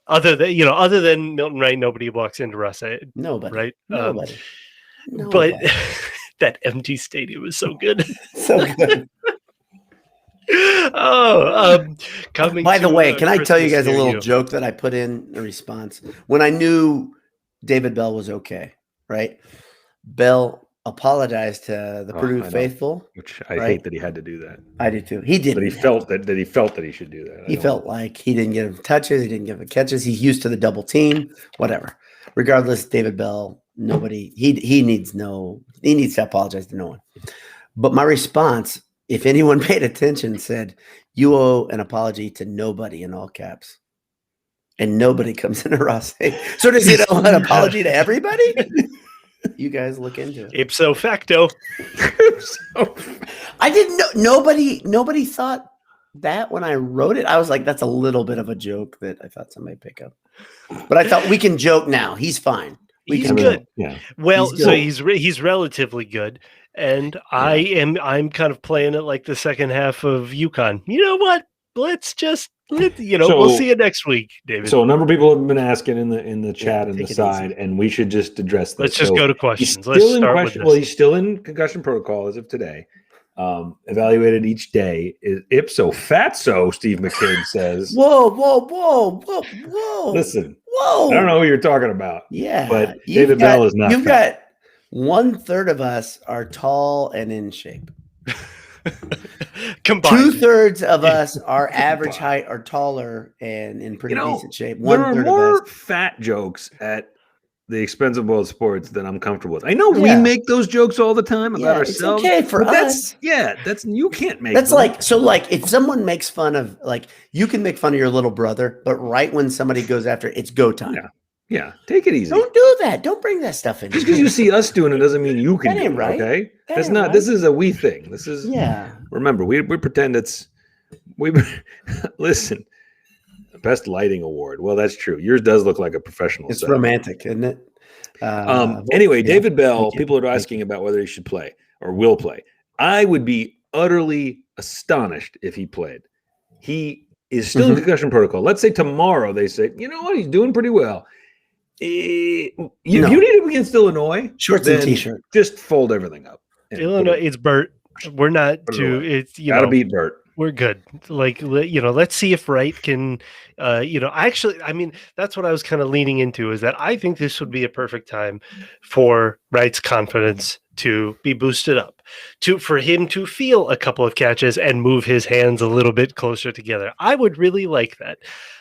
other than Milton Wright, nobody walks into Ross-Ade. Nobody. Right. Nobody. But that empty stadium is so good. So good. Coming. By the way, can I tell you guys a little joke that I put in a response when I knew David Bell was okay? Right, Bell apologized to the Purdue faithful, which I hate that he had to do that. I do too. He did, but he felt that he should do that. He felt like he didn't get him touches, he didn't give him catches. He's used to the double team, whatever. Regardless, David Bell, nobody. He needs to apologize to no one. But my response, if anyone paid attention, said, "You owe an apology to nobody," in all caps. And nobody comes into Ross. So does he owe an apology to everybody? You guys look into it. Ipso facto. I didn't know. Nobody thought that when I wrote it. I was like, that's a little bit of a joke that I thought somebody pick up. But I thought we can joke now. He's fine. He's good. Yeah. Well, so he's relatively good. And I'm kind of playing it like the second half of UConn. You know what? We'll see you next week, David. So a number of people have been asking in the chat and the side, and we should just address this. Let's just go to questions. He's still in concussion protocol as of today. evaluated each day is ipso fatso, Steve McCabe says. Whoa. Listen, I don't know who you're talking about. Yeah. But David Bell is not fat. Got 1/3 of us are tall and in shape. Combined. 2/3 of us are average height or taller and in pretty decent shape. There are more fat jokes at the expense of both sports than I'm comfortable with. I know we make those jokes all the time about ourselves. It's okay for us. That's you can't make. That's them. If someone makes fun of you can make fun of your little brother, but right when somebody goes after it's go time. Yeah, take it easy. Don't do that. Don't bring that stuff in. Just because you see us doing it doesn't mean you can do it, right. Okay? That's not. Right. This is a we thing. This is. Remember, we pretend listen. Best lighting award. Well, that's true. Yours does look like a professional. It's romantic, isn't it? Anyway, David Bell. People are asking about whether he should play or will play. I would be utterly astonished if he played. He is still in concussion protocol. Let's say tomorrow they say, you know what, he's doing pretty well. You need him against Illinois. Shorts and t-shirt. Just fold everything up. Illinois, it's BERT. We're not too. It's gotta beat BERT. We're good. Let's see if Wright can. I mean, that's what I was kind of leaning into. Is that I think this would be a perfect time for Wright's confidence to be boosted up, for him to feel a couple of catches and move his hands a little bit closer together. I would really like that.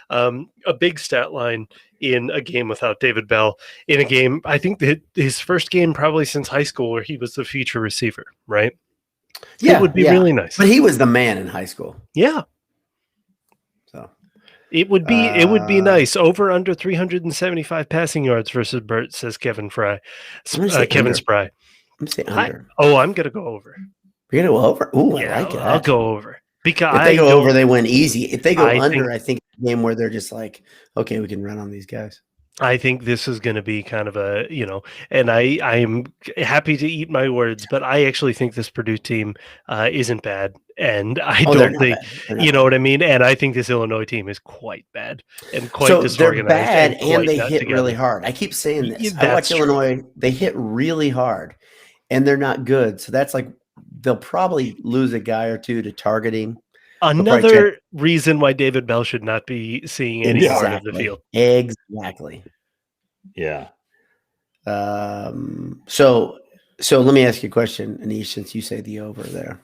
A big stat line in a game without David Bell, in a game, I think that his first game probably since high school where he was the feature receiver, right? Yeah, it would be really nice. But he was the man in high school. Yeah. So it would be nice. Over under 375 passing yards versus BERT, says Kevin Spry. I'm saying under. I'm gonna go over. You're gonna go over? Ooh, I like it. I'll go over. Because if they go over, they win easy. If they go under, I think it's a game where they're just like, okay, we can run on these guys. I think this is going to be kind of a, and I'm happy to eat my words, but I actually think this Purdue team isn't bad. And I don't think, you know what I mean? And I think this Illinois team is quite bad and quite disorganized. They're bad and they hit really hard. I keep saying this. I watch Illinois. They hit really hard and they're not good. So that's like, they'll probably lose a guy or two to targeting. Another reason why David Bell should not be seeing any part of the field. Exactly. Yeah. So let me ask you a question, Anish, since you say the over there.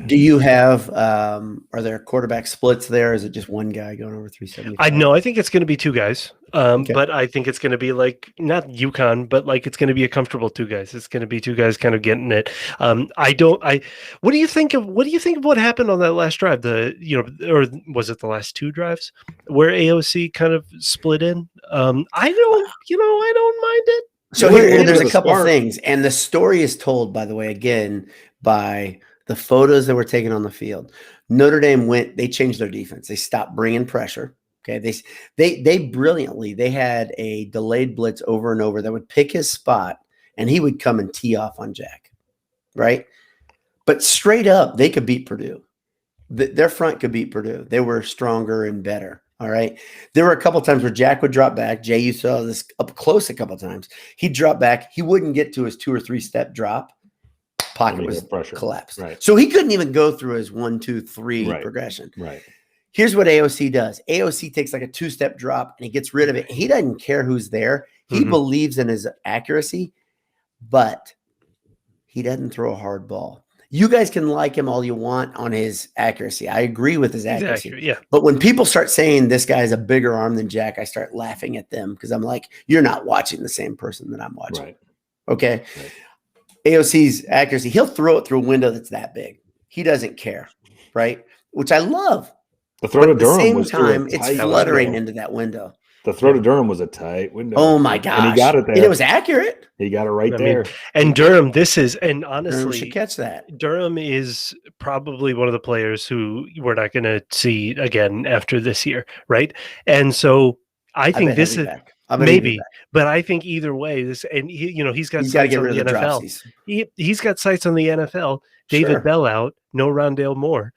Do you have are there quarterback splits there? Is it just one guy going over 375? I think it's going to be two guys. But I think it's going to be like not UConn, but like it's going to be a comfortable two guys. It's going to be two guys kind of getting it. What do you think of what happened on that last drive? Or was it the last two drives where AOC kind of split in? I don't mind it. So here there's a couple things, and the story is told, by the way, again by the photos that were taken on the field. Notre Dame they changed their defense. They stopped bringing pressure. Okay. They brilliantly, they had a delayed blitz over and over that would pick his spot and he would come and tee off on Jack. Right. But straight up, they could beat Purdue. Their front could beat Purdue. They were stronger and better. All right. There were a couple of times where Jack would drop back. Jay, you saw this up close a couple of times. He'd drop back. He wouldn't get to his 2 or 3 step drop. Pocket was collapsed. Right. So he couldn't even go through his 1, 2, 3 progression. Right. Here's what AOC does. AOC takes like a 2-step drop and he gets rid of it. He doesn't care who's there. He believes in his accuracy, but he doesn't throw a hard ball. You guys can like him all you want on his accuracy. I agree with his accuracy. Yeah. But when people start saying this guy has a bigger arm than Jack, I start laughing at them because I'm like, you're not watching the same person that I'm watching. Right. Okay. Right. AOC's accuracy, he'll throw it through a window that's that big. He doesn't care. Right. Which I love. The throw to Durham was at the same time, it's fluttering into that window. The throw to Durham was a tight window. Oh my gosh. And he got it there. And it was accurate. He got it right there. And Durham, and honestly, Durham should catch that. Durham is probably one of the players who we're not going to see again after this year. Right. And so I think this is maybe, but I think either way, he's got sights on the NFL. He's got sights on the NFL. David Bell out, no Rondale Moore.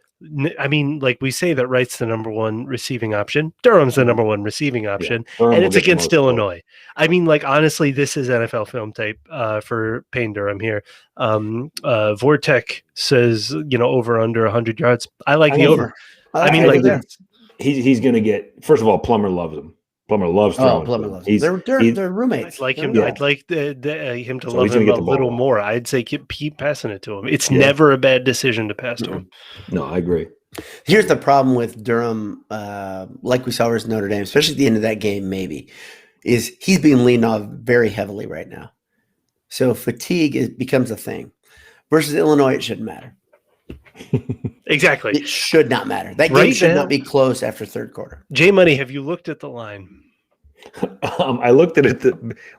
I mean, like we say that Wright's the number one receiving option. Durham's the number one receiving option, and it's against Illinois. I mean, like, honestly, this is NFL film tape for Payne Durham here. Vortec says, over under 100 yards. I like the over. I mean, like, he's going to get, first of all, Plummer loves him. Plummer loves throwing. Plummer loves him. They're roommates. I'd like him. I'd like him to love him a little more. I'd say keep passing it to him. It's never a bad decision to pass to him. No, I agree. Here's the problem with Durham, like we saw versus Notre Dame, especially at the end of that game, maybe, is he's being leaned off very heavily right now. So fatigue becomes a thing. Versus Illinois, it shouldn't matter. Exactly. It should not matter. That game should not be close after third quarter. J Money, have you looked at the line? I looked at it.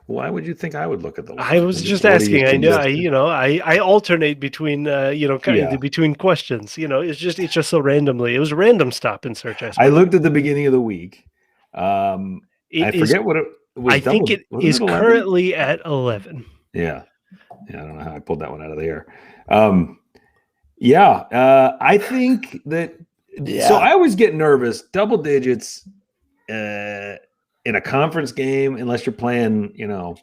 Why would you think I would look at the line? I was just asking. I alternate between between questions. It's just so randomly. It was a random stop and search. I looked at the beginning of the week. I forget what it was. I think it is currently at 11. Yeah. I don't know how I pulled that one out of the air. I think that. Yeah. So I always get nervous. Double digits in a conference game, unless you're playing, I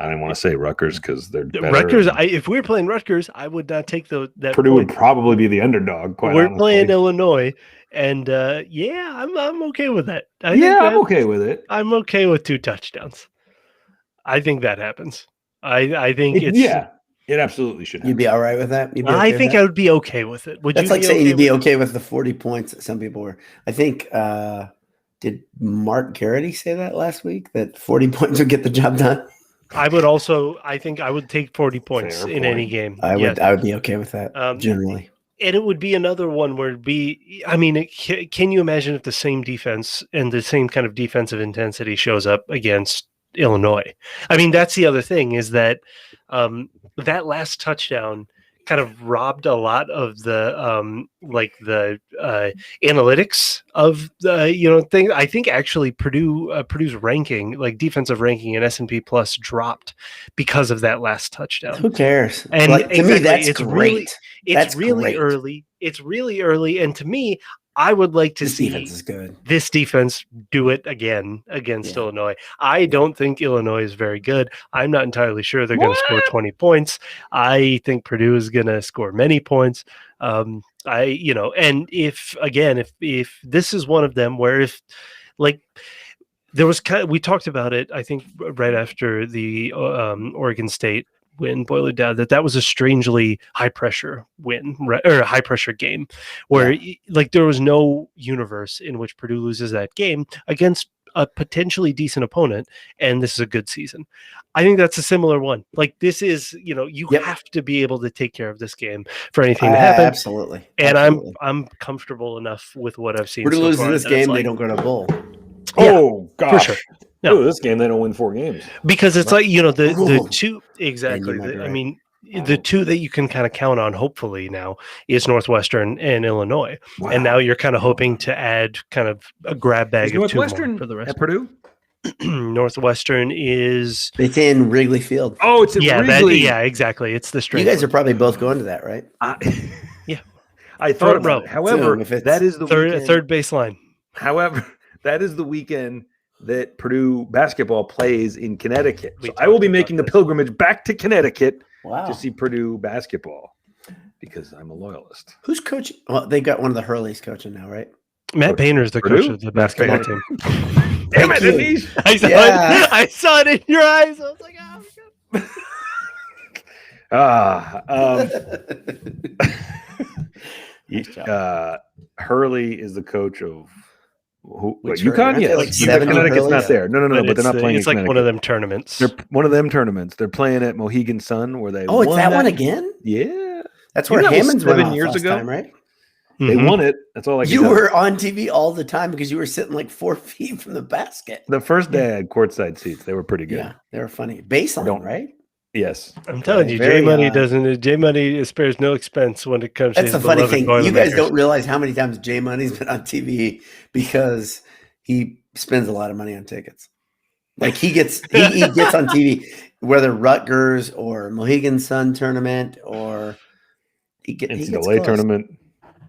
didn't want to say Rutgers because they're better. Rutgers. If we were playing Rutgers, I would not take that. Purdue would probably be the underdog. We're playing Illinois, and I'm okay with that. I'm okay with it. I'm okay with 2 touchdowns. I think that happens. I think it's it absolutely should happen. You'd be all right with that? I think I would be okay with it. That's like saying you'd be okay with the 40 points that some people were. I think, did Mark Garrity say that last week, that 40 points would get the job done? I think I would take 40 points in any game. I would be okay with that, generally. And it would be another one where can you imagine if the same defense and the same kind of defensive intensity shows up against Illinois? I mean, that's the other thing, is that that last touchdown kind of robbed a lot of the analytics of the thing. I think actually Purdue's ranking, like defensive ranking in S&P Plus, dropped because of that last touchdown. Who cares? And to me, that's great. It's really early. It's really early, and to me, I would like to see this defense do it again against Illinois. I don't think Illinois is very good. I'm not entirely sure they're going to score 20 points. I think Purdue is going to score many points. And if this is one of them where there was we talked about it, I think right after the Oregon State win boiled down, that was a strangely high pressure win, right, or a high pressure game where there was no universe in which Purdue loses that game against a potentially decent opponent, and this is a good season. I think that's a similar one. Like, this is, you have to be able to take care of this game for anything to happen. Absolutely. And I'm comfortable enough with what I've seen. Purdue loses this game, they don't go to a bowl. Oh gosh. For sure. No. Ooh, this game they don't win 4 games because it's the two exactly. The two that you can kind of count on, hopefully, now is Northwestern and Illinois, and now you're kind of hoping to add kind of a grab bag of 2 more for the rest. At Purdue. Northwestern is it's in Wrigley Field. Oh, it's in Wrigley. Exactly. It's the strength. You guys are probably both going to that, right? I thought about it. However, that is the third baseline. However, that is the weekend that Purdue basketball plays in Connecticut. So I will be making the pilgrimage back to Connecticut to see Purdue basketball because I'm a loyalist. Who's coaching? Well, they got one of the Hurleys coaching now, right? Matt Painter is the coach of the basketball team. Damn it, Anish. I saw it in your eyes. I was like, oh, my God. Hurley is the coach of UConn? Yes. Connecticut's not there. No, but they're not playing. It's like one of them tournaments. They're one of them tournaments. They're playing at Mohegan Sun where they won it's that one again? Yeah. That's where Hammond's won 7 years ago, time, right? They won it. That's all I can You were on TV all the time because you were sitting like 4 feet from the basket. The first day I had courtside seats. They were pretty good. Yeah, they were funny. Baseline, right? Yes. I'm telling you, J Money spares no expense when it comes to That's the funny thing. You guys don't realize how many times J Money's been on TV because he spends a lot of money on tickets. Like he gets on TV, whether Rutgers or Mohegan Sun tournament or he gets NCAA tournament.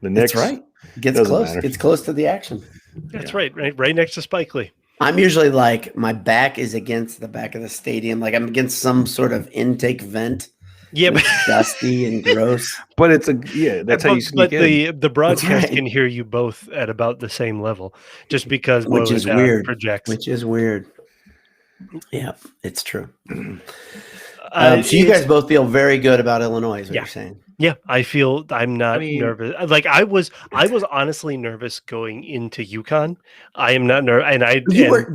The Knicks. That's right. Gets close. Gets close to the action. That's right next to Spike Lee. I'm usually like my back is against the back of the stadium, like I'm against some sort of intake vent. Yeah, but dusty and gross. But that's how you sneak in. The broadcast can hear you both at about the same level, just because which is weird. Projects. Which is weird. Yeah, it's true. So you guys both feel very good about Illinois, is what you're saying. Yeah, I'm not nervous. Like I was honestly nervous going into UConn. I am not nervous, and you were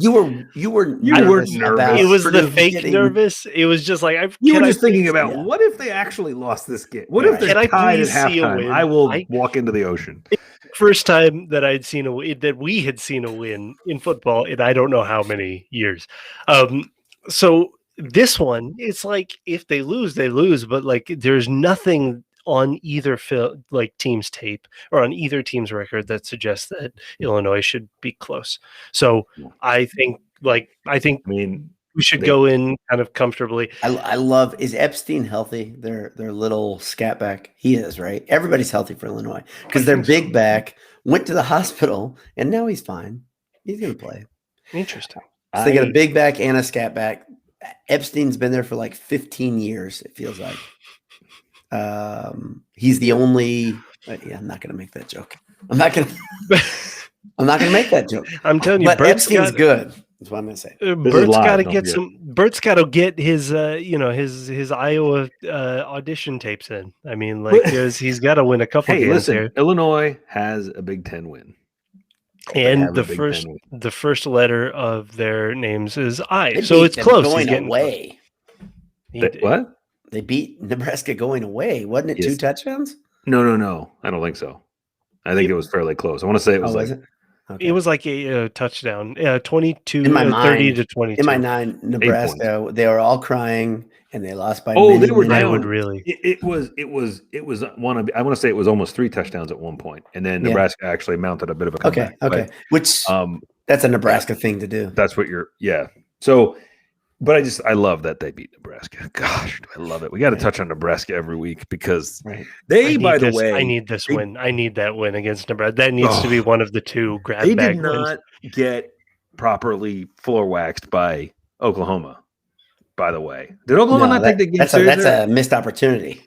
nervous. It was the fake nervous. It was just like you were just thinking about what if they actually lost this game? What if they're tied at halftime? I will walk into the ocean. First time that we had seen a win in football in I don't know how many years. So this one, it's like if they lose, they lose, but like there's nothing on either team's tape or on either team's record that suggests that Illinois should be close. So I think we should go in kind of comfortably. I love, is Epstein healthy? Their little scat back. He is, right? Everybody's healthy for Illinois because their big back went to the hospital and now he's fine. He's going to play. Interesting. So they got a big back and a scat back. Epstein's been there for like 15 years. It feels like. He's the only. I'm not going to make that joke. I'm not going to make that joke. I'm telling you, but Epstein's good. That's what I'm going to say. Bert's got to get some. Bert's got to get his, his Iowa audition tapes in. I mean, like, he's got to win a couple games here. Illinois has a Big Ten win, and the first letter of their names is I. So it's close. Going away. What? They beat Nebraska going away. Wasn't it 2 touchdowns? No. I don't think so. I think it was fairly close. I want to say it was was it? Okay. It was like a touchdown, 22, 30 to 22. In my mind, Nebraska, they were all crying and they lost by they were down. down. I would really. It was one of, I want to say it was almost 3 touchdowns at one point, and then Nebraska actually mounted a bit of a comeback. Okay. Which that's a Nebraska thing to do. That's what So, but I love that they beat Nebraska. Gosh, I love it. We got to touch on Nebraska every week because by the way, I need this win. I need that win against Nebraska. That needs to be one of the 2 grab bag wins. They did not get properly floor waxed by Oklahoma. By the way, did Oklahoma not take the game seriously? That's a missed opportunity.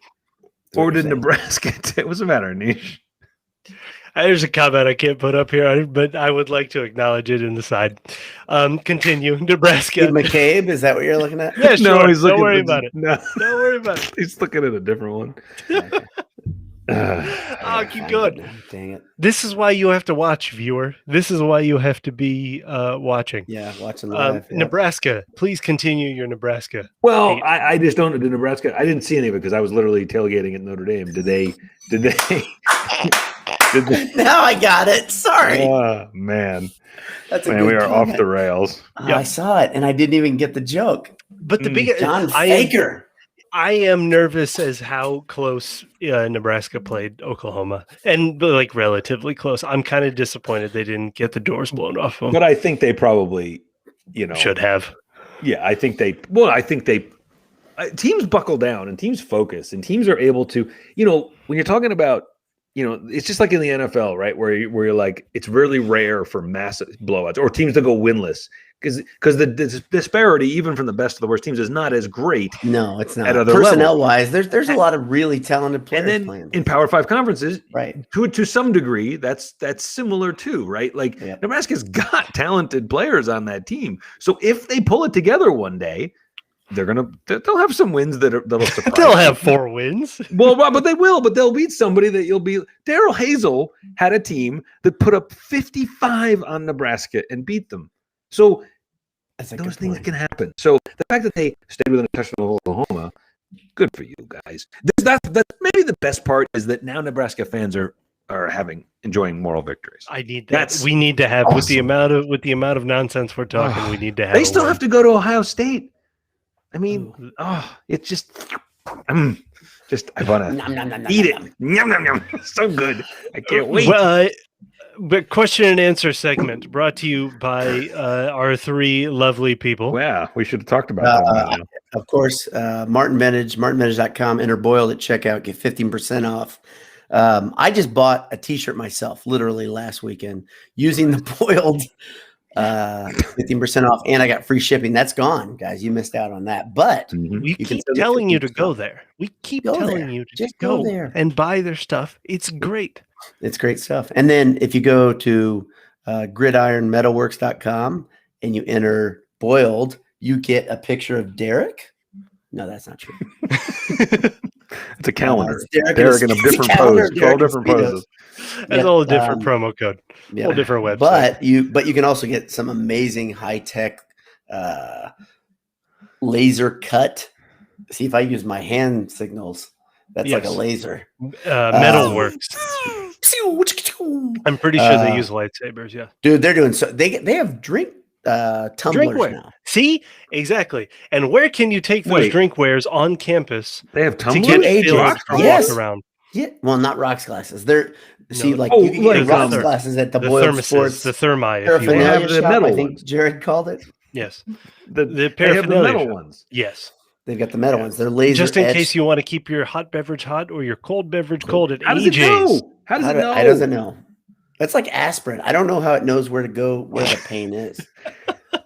Or did Nebraska? What's the matter, Nish? There's a comment I can't put up here, but I would like to acknowledge it in the side. Continue. Nebraska. Steve McCabe, is that what you're looking at? Yeah, sure. No, he's looking. Don't worry about it. No. Don't worry about it. He's looking at a different one. Keep going. Dang it. This is why you have to watch, viewer. This is why you have to be watching. Yeah, watching live. Nebraska, please continue your Nebraska. Well, I just don't do Nebraska. I didn't see any of it because I was literally tailgating at Notre Dame. Did they? Now I got it. Sorry. Oh, man. That's we are off the rails. I saw it and I didn't even get the joke. But the biggest John Faker. I am nervous as how close Nebraska played Oklahoma, and like relatively close. I'm kind of disappointed they didn't get the doors blown off them. But I think they probably, should have. Yeah, I think they. Teams buckle down and teams focus and teams are able to. When you're talking about. It's just like in the NFL, right? Where you're like, it's really rare for massive blowouts or teams to go winless because the disparity, even from the best to the worst teams, is not as great. No, it's not. At other personnel wise, there's a lot of really talented players. And then playing in Power 5 conferences, right? To some degree, that's similar too, right? Like Nebraska's got talented players on that team, so if they pull it together one day. They'll have some wins that'll surprise. They'll have 4 wins. Well, but they will. But they'll beat somebody that you'll be. Darrell Hazel had a team that put up 55 on Nebraska and beat them. So those things can happen. So the fact that they stayed within a touchdown of Oklahoma, good for you guys. That's maybe the best part is that now Nebraska fans are enjoying moral victories. I need that. We need to have awesome. with the amount of nonsense we're talking. We need to have. They still have to go to Ohio State. I mean, it's just I want to eat it. Yum, yum, yum. So good. I can't wait. Well, but question and answer segment brought to you by our 3 lovely people. Yeah, we should have talked about that. Of course, Martin Vintage, martinvintage.com, enter Boiled at checkout, get 15% off I just bought a t-shirt myself, literally last weekend, using the Boiled 15% off, and I got free shipping. That's gone, guys. You missed out on that. But we keep telling you to go there. We keep telling you to just go there and buy their stuff. It's great. It's great stuff. And then if you go to gridironmetalworks.com and you enter Boiled, you get a picture of Derek. No, that's not true. It's a calendar. Derek in a different pose. 12 different poses. That's all a different promo code. All different website. But you can also get some amazing high-tech laser cut. See, if I use my hand signals, that's like a laser. Metalworks. I'm pretty sure they use lightsabers. Yeah, dude, they're doing so. They have drink tumblers now. See, exactly. And where can you take those drinkwares on campus? They have tumblers. To get walk around. Yeah, well, not rocks glasses. They're you can get rocks glasses at the Boiled Sports. The thermi. They have the metal. I think Jared called it. Yes, they have the metal ones. Yes. They've got the metal ones. They're laser just in case you want to keep your hot beverage hot or your cold beverage cold at AJ's. How does it know? It doesn't know. That's like aspirin. I don't know how it knows where to go, where the pain is.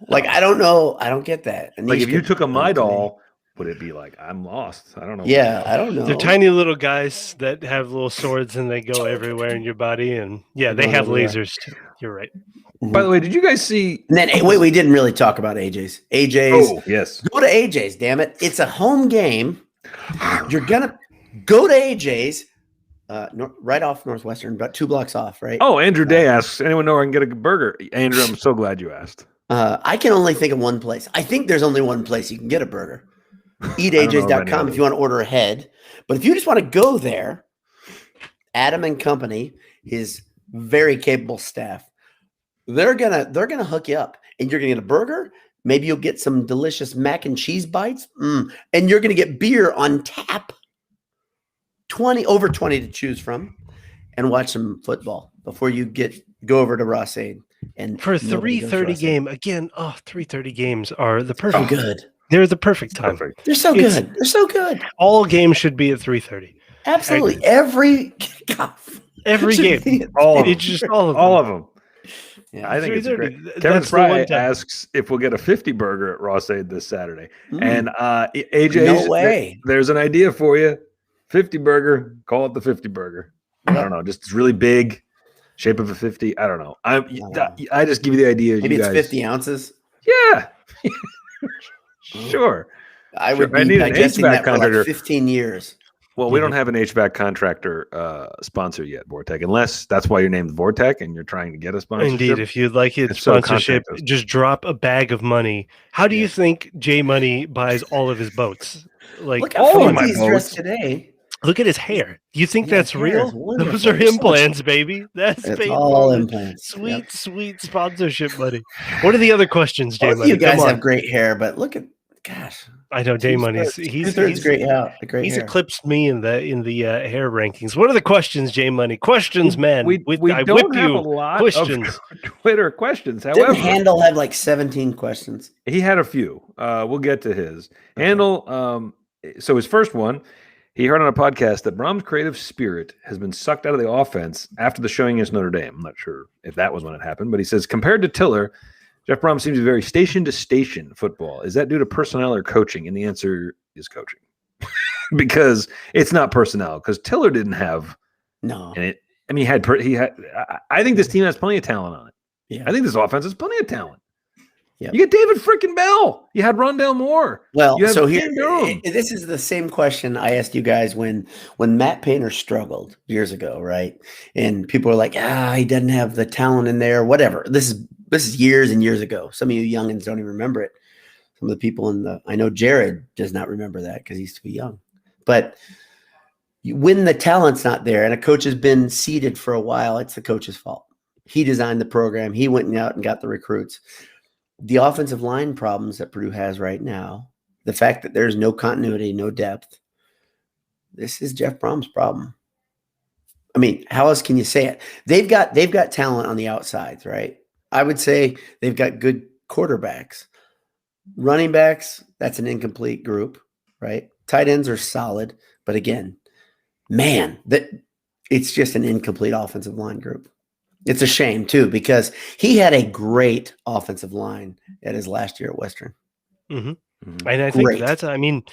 Like, I don't know. I don't get that. Like, if you took a Midol, would it be like, I'm lost? I don't know. Yeah, I don't know. They're tiny little guys that have little swords and they go everywhere in your body. And they have lasers too. You're right. By the way, did you guys see? And then wait, we didn't really talk about AJ's. AJ's. Oh, yes. Go to AJ's, damn it. It's a home game. You're gonna go to AJ's, right off Northwestern, about 2 blocks off, right? Oh, Andrew Day asks, anyone know where I can get a burger? Andrew, I'm so glad you asked. I can only think of one place. I think there's only one place you can get a burger. EatAJ's.com if you want to order ahead. But if you just want to go there, Adam and company, his very capable staff, they're gonna hook you up, and you're gonna get a burger. Maybe you'll get some delicious mac and cheese bites, and you're gonna get beer on tap. Over 20 to choose from, and watch some football before you go over to Ross-Ade. And for a 3:30 game again. 3:30 games are the perfect. So good. They're the perfect time. They're so good. They're so good. All games should be at 3:30. Absolutely, every game. All of them. Yeah, I think it's great. Kevin Fry asks if we'll get a 50 burger at Ross-Ade this Saturday. And AJ, no way. There's an idea for you. 50 burger. Call it the 50 burger. I don't know. Just it's really big, shape of a 50. I don't know. I just give you the idea. Maybe it's 50 ounces. Yeah. Sure. I would be digesting that for like 15 years. Well, we don't have an HVAC contractor sponsor yet, Vortec, unless that's why you're named Vortec and you're trying to get a sponsorship. Indeed, if you'd like it sponsorship, just drop a bag of money. How do you think J Money buys all of his boats? Like, look how he's dressed today. Look at his hair. Do you think that's real? Those are implants, baby. That's all implants. Sweet, sweet sponsorship money. What are the other questions, J Money? You guys have great hair, but look at, gosh. I know J Money's he's great hair. He's eclipsed me in the hair rankings. What are the questions, J Money? Questions, man. We don't have a lot of Twitter questions. However, didn't Handel have like 17 questions? He had a few. We'll get to his. Handel. So his first one, he heard on a podcast that Brom's creative spirit has been sucked out of the offense after the showing against Notre Dame. I'm not sure if that was when it happened, but he says compared to Tiller, Jeff Brom seems to be very station-to-station football. Is that due to personnel or coaching? And the answer is coaching. Because it's not personnel. Because Tiller didn't have I think this team has plenty of talent on it. Yeah. I think this offense has plenty of talent. Yep. You get David freaking Bell. You had Rondale Moore. Well, so here, this is the same question I asked you guys when Matt Painter struggled years ago, right? And people were like, he doesn't have the talent in there, whatever. This is years and years ago. Some of you youngins don't even remember it. Some of the people I know Jared does not remember that because he's too young. But when the talent's not there and a coach has been seated for a while, it's the coach's fault. He designed the program. He went out and got the recruits. The offensive line problems that Purdue has right now, the fact that there's no continuity, no depth, this is Jeff Brom's problem. I mean, how else can you say it? They've got talent on the outsides, right? I would say they've got good quarterbacks. Running backs, that's an incomplete group, right? Tight ends are solid, but again, man, it's just an incomplete offensive line group. It's a shame too, because he had a great offensive line at his last year at Western. Mm-hmm. Mm-hmm. And I think that's, I mean,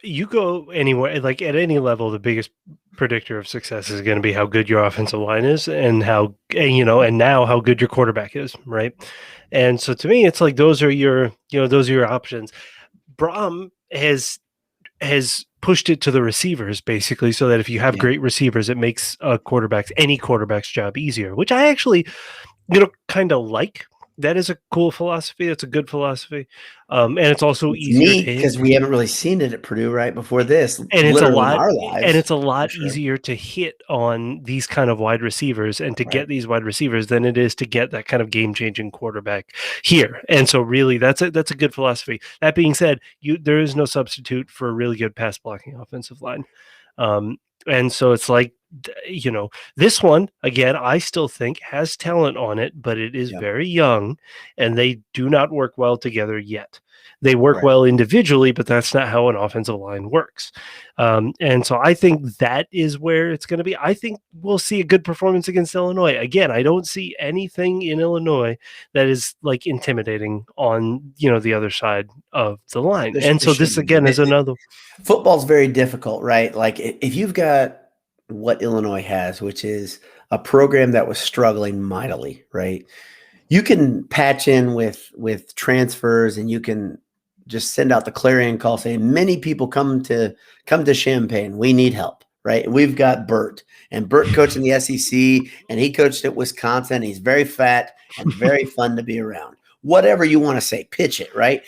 you go anywhere, like at any level, the biggest predictor of success is going to be how good your offensive line is and and now how good your quarterback is. Right. And so to me, it's like, those are your options. Brom has pushed it to the receivers basically, so that if you have great receivers, it makes any quarterback's job easier, which I actually, kind of like. That is a cool philosophy. That's a good philosophy. And it's also easier because we haven't really seen it at Purdue right before this. And it's a lot easier to hit on these kind of wide receivers and to get these wide receivers than it is to get that kind of game-changing quarterback here. And so really that's a good philosophy. That being said, there is no substitute for a really good pass blocking offensive line. And so it's like, this one, again, I still think has talent on it, but it is very young and they do not work well together yet. They work well individually, but that's not how an offensive line works. And so I think that is where it's going to be. I think we'll see a good performance against Illinois. Again, I don't see anything in Illinois that is like intimidating on, the other side of the line. This again is another. Football's very difficult, right? Like if you've got what Illinois has, which is a program that was struggling mightily, right? You can patch in with transfers and you can just send out the clarion call saying many people come to Champaign. We need help, right? And we've got BERT, and BERT coached in the SEC and he coached at Wisconsin. He's very fat and very fun to be around. Whatever you want to say, pitch it, right?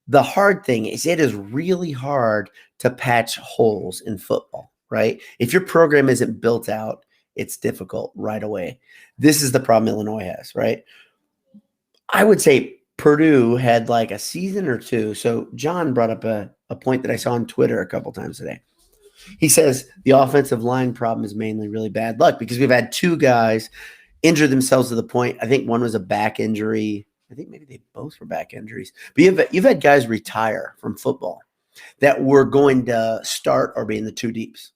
The hard thing is it is really hard to patch holes in football, right? If your program isn't built out, it's difficult right away. This is the problem Illinois has, right? I would say Purdue had like a season or two. So John brought up a point that I saw on Twitter a couple times today. He says the offensive line problem is mainly really bad luck because we've had two guys injure themselves to the point. I think one was a back injury. I think maybe they both were back injuries. But you've had guys retire from football that were going to start or be in the two deeps.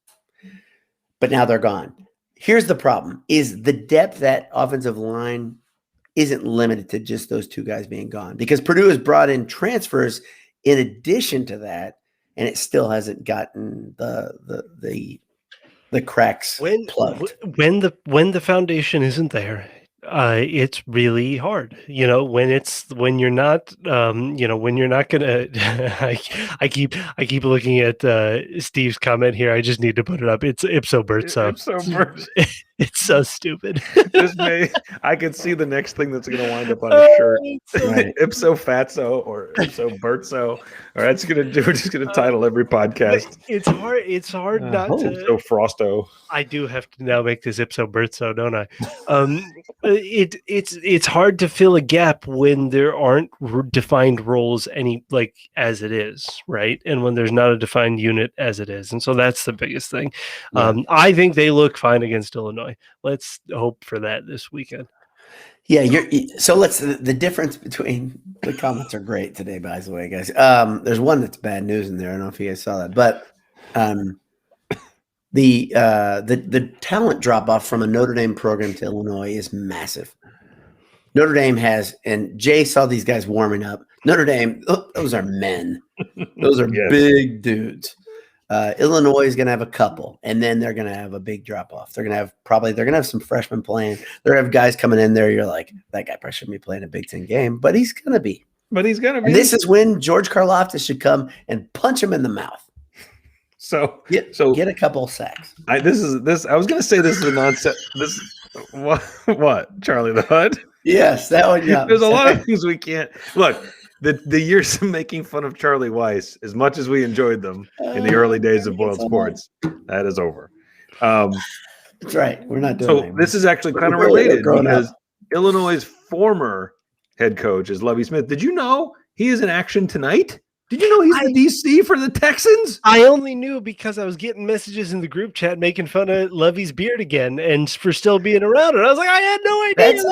But now they're gone. Here's the problem is the depth that offensive line isn't limited to just those two guys being gone because Purdue has brought in transfers in addition to that, and it still hasn't gotten the cracks plugged. When the foundation isn't there, it's really hard, when you're not gonna I keep looking at Steve's comment here. I just need to put it up. It's ipso bertso. It's so stupid. I could see the next thing that's gonna wind up on a shirt. Right. Ipso fatso or ipso bertso. Or we're just gonna title every podcast. It's hard not to ipso frosto. I do have to now make this ipso bertso, don't I? It's hard to fill a gap when there aren't defined roles as it is, right? And when there's not a defined unit as it is, and so that's the biggest thing. Yeah. I think they look fine against Illinois. Let's hope for that this weekend. Yeah, the difference between the comments are great today, by the way, guys. There's one that's bad news in there. I don't know if you guys saw that, but the talent drop off from a Notre Dame program to Illinois is massive. Notre Dame has, and Jay saw these guys warming up. Notre Dame, those are men. Those are big dudes. Illinois is going to have a couple, and then they're going to have a big drop off. They're going to have some freshmen playing. They're going to have guys coming in there. You're like, that guy probably shouldn't be playing a Big Ten game, but he's going to be. And this is when George Karlaftis should come and punch him in the mouth. So get a couple of sacks. I was going to say this is a nonsense. What Charlie the Hud? Yes, that one. Yeah. There's a lot of things we can't look. The years of making fun of Charlie Weiss, as much as we enjoyed them in the early days of Boiled Sports, that is over. That's right. We're not doing so. This is actually kind of related because Illinois' former head coach is Lovie Smith. Did you know he is in action tonight? Did you know he's the DC for the Texans? I only knew because I was getting messages in the group chat making fun of Lovie's beard again and for still being around. And I was like, I had no idea. That's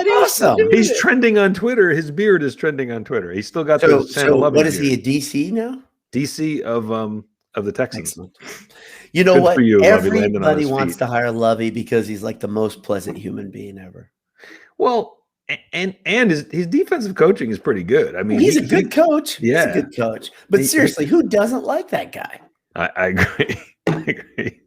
awesome. He's trending on Twitter. His beard is trending on Twitter. He's still got the Santa Lovie what is beard. He, a DC now? DC of the Texans. Excellent. You know Good what? for you, Lovey, Everybody wants to hire Lovey because he's like the most pleasant human being ever. Well, and his defensive coaching is pretty good. I mean, he's a good coach. Yeah. He's a good coach. But seriously, who doesn't like that guy? I agree. I agree.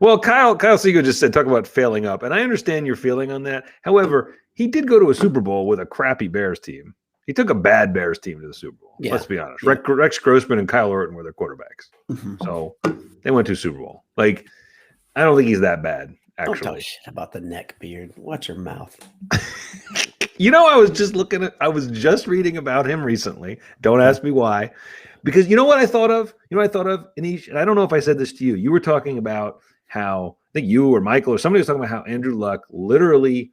Well, Kyle Segal just said, talk about failing up. And I understand your feeling on that. However, he did go to a Super Bowl with a crappy Bears team. He took a bad Bears team to the Super Bowl. Yeah. Let's be honest. Yeah. Rex Grossman and Kyle Orton were their quarterbacks. Mm-hmm. So they went to a Super Bowl. Like, I don't think he's that bad, actually. Don't talk shit about the neck beard. Watch your mouth. You know, I was just reading about him recently. Don't ask me why. Because you know what I thought of? Anish, and I don't know if I said this to you. You were talking about how, I think you or Michael or somebody was talking about how Andrew Luck literally,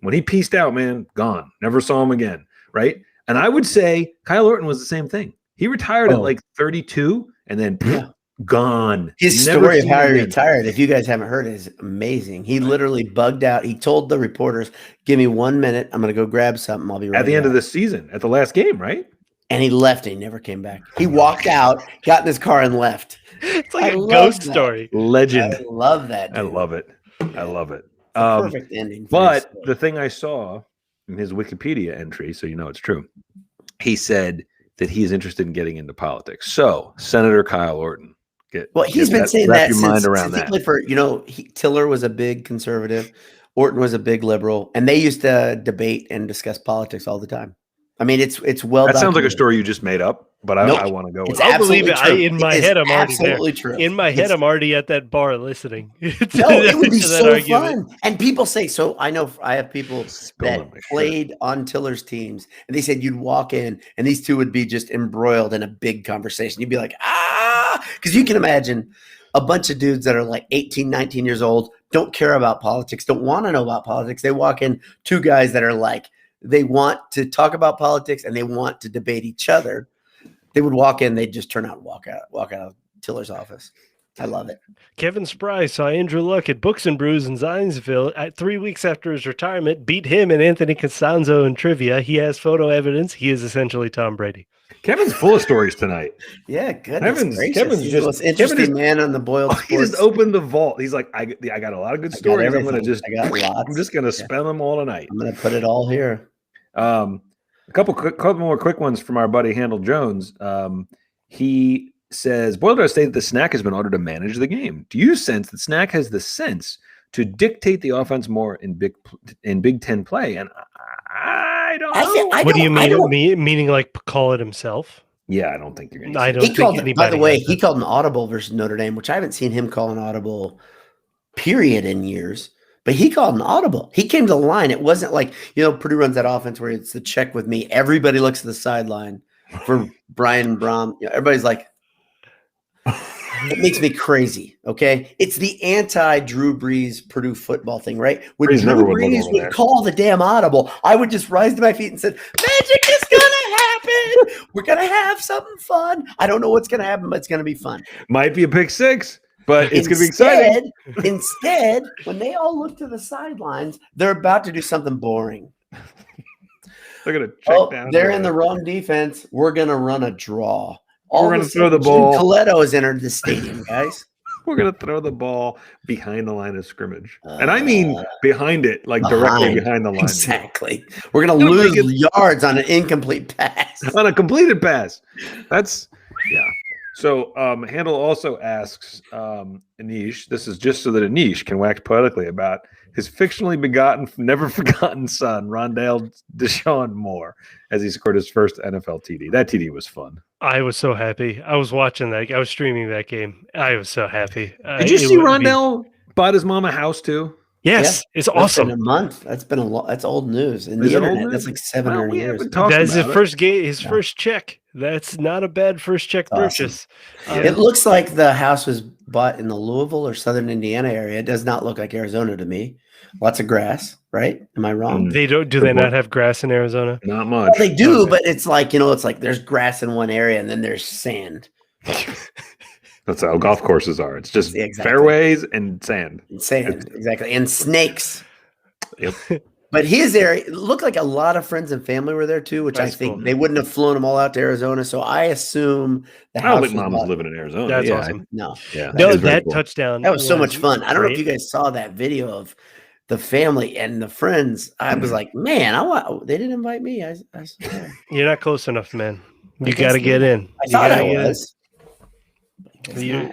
when he pieced out, man, gone. Never saw him again, right? And I would say Kyle Orton was the same thing. He retired at like 32 and then gone. His story of how he retired, if you guys haven't heard it, is amazing. He literally bugged out. He told the reporters, give me 1 minute. I'm going to go grab something. I'll be right at the end of the season, at the last game, right? And he left and he never came back. He walked out, got in his car and left. It's like a ghost story. Legend. I love that, dude. I love it. I love it. Perfect ending. But the thing I saw in his Wikipedia entry, so you know it's true, he said that he is interested in getting into politics. So, Senator Kyle Orton. He's been saying that since Tiller was a big conservative, Orton was a big liberal, and they used to debate and discuss politics all the time. I mean, it's well. That sounds like a story you just made up, but I want to go with it. I believe it. In my head, I'm already absolutely there. True. In my head, I'm alady at that bar listening. No, it would be so fun. And people say, so I know I have people that played on Tiller's teams, and they said you'd walk in, and these two would be just embroiled in a big conversation. You'd be like, because you can imagine a bunch of dudes that are like 18, 19 years old, don't care about politics, don't want to know about politics. They walk in, two guys that are like, they want to talk about politics and they want to debate each other. They would walk in, they'd just turn out and walk out of Tiller's office. I love it. Kevin Spry saw Andrew Luck at Books and Brews in Zionsville at 3 weeks after his retirement, beat him and Anthony Costanzo in trivia. He has photo evidence. He is essentially Tom Brady. Kevin's full of stories tonight. Yeah, goodness gracious. Kevin's He's the most interesting man on the boiled sports. He just opened the vault. He's like, I got a lot of good stories. I'm just gonna spend them all tonight. I'm gonna put it all here. A couple more quick ones from our buddy Handel Jones. He says, Boyle does say that the Snack has been ordered to manage the game. Do you sense that Snack has the sense to dictate the offense more in Big Ten play? And I don't know. What do you mean? Meaning like call it himself? Yeah, I don't think you're going to. I don't think anybody. By the way, he called an audible versus Notre Dame, which I haven't seen him call an audible period in years. But he called an audible. He came to the line. It wasn't like, Purdue runs that offense where it's the check with me. Everybody looks at the sideline for Brian Brom. Everybody's like, it makes me crazy. Okay. It's the anti-Drew Brees Purdue football thing, right? When Drew Brees would call the damn audible, I would just rise to my feet and said, magic is going to happen. We're going to have something fun. I don't know what's going to happen, but it's going to be fun. Might be a pick six. But it's going to be exciting. Instead, when they all look to the sidelines, they're about to do something boring. They're going to check down. They're in the wrong defense. We're going to run a draw. We're going to throw the ball. Coletto has entered the stadium, guys. We're going to throw the ball behind the line of scrimmage. And I mean behind it, like directly behind the line. Exactly. We're going to lose yards on an incomplete pass. On a completed pass. Yeah. So Handel also asks Anish, this is just so that Anish can wax poetically about his fictionally begotten, never forgotten son, Rondale Deshaun Moore, as he scored his first NFL TD. That TD was fun. I was so happy. I was watching that. I was streaming that game. I was so happy. Did you see Rondale bought his mom a house too? Yes, it's awesome. Been a month. That's old news. In the internet, that's like 7 years. That's his first game. His first check. That's not a bad first check purchase. It looks like the house was bought in the Louisville or Southern Indiana area. It does not look like Arizona to me. Lots of grass, right? Am I wrong? They don't. Do they not have grass in Arizona? Not much. Well, they do, but it's like it's like there's grass in one area and then there's sand. That's how golf courses are. It's just fairways and sand. Exactly. And snakes. Yep. But his area looked like a lot of friends and family were there too, which That's I think cool. they wouldn't have flown them all out to Arizona. So I assume the I don't house think mom was living in Arizona. That's awesome. No, that touchdown. That was so much fun. Great. I don't know if you guys saw that video of the family and the friends. I was like, man, they didn't invite me. I You're not close enough, man. You got to get in. I thought I was. You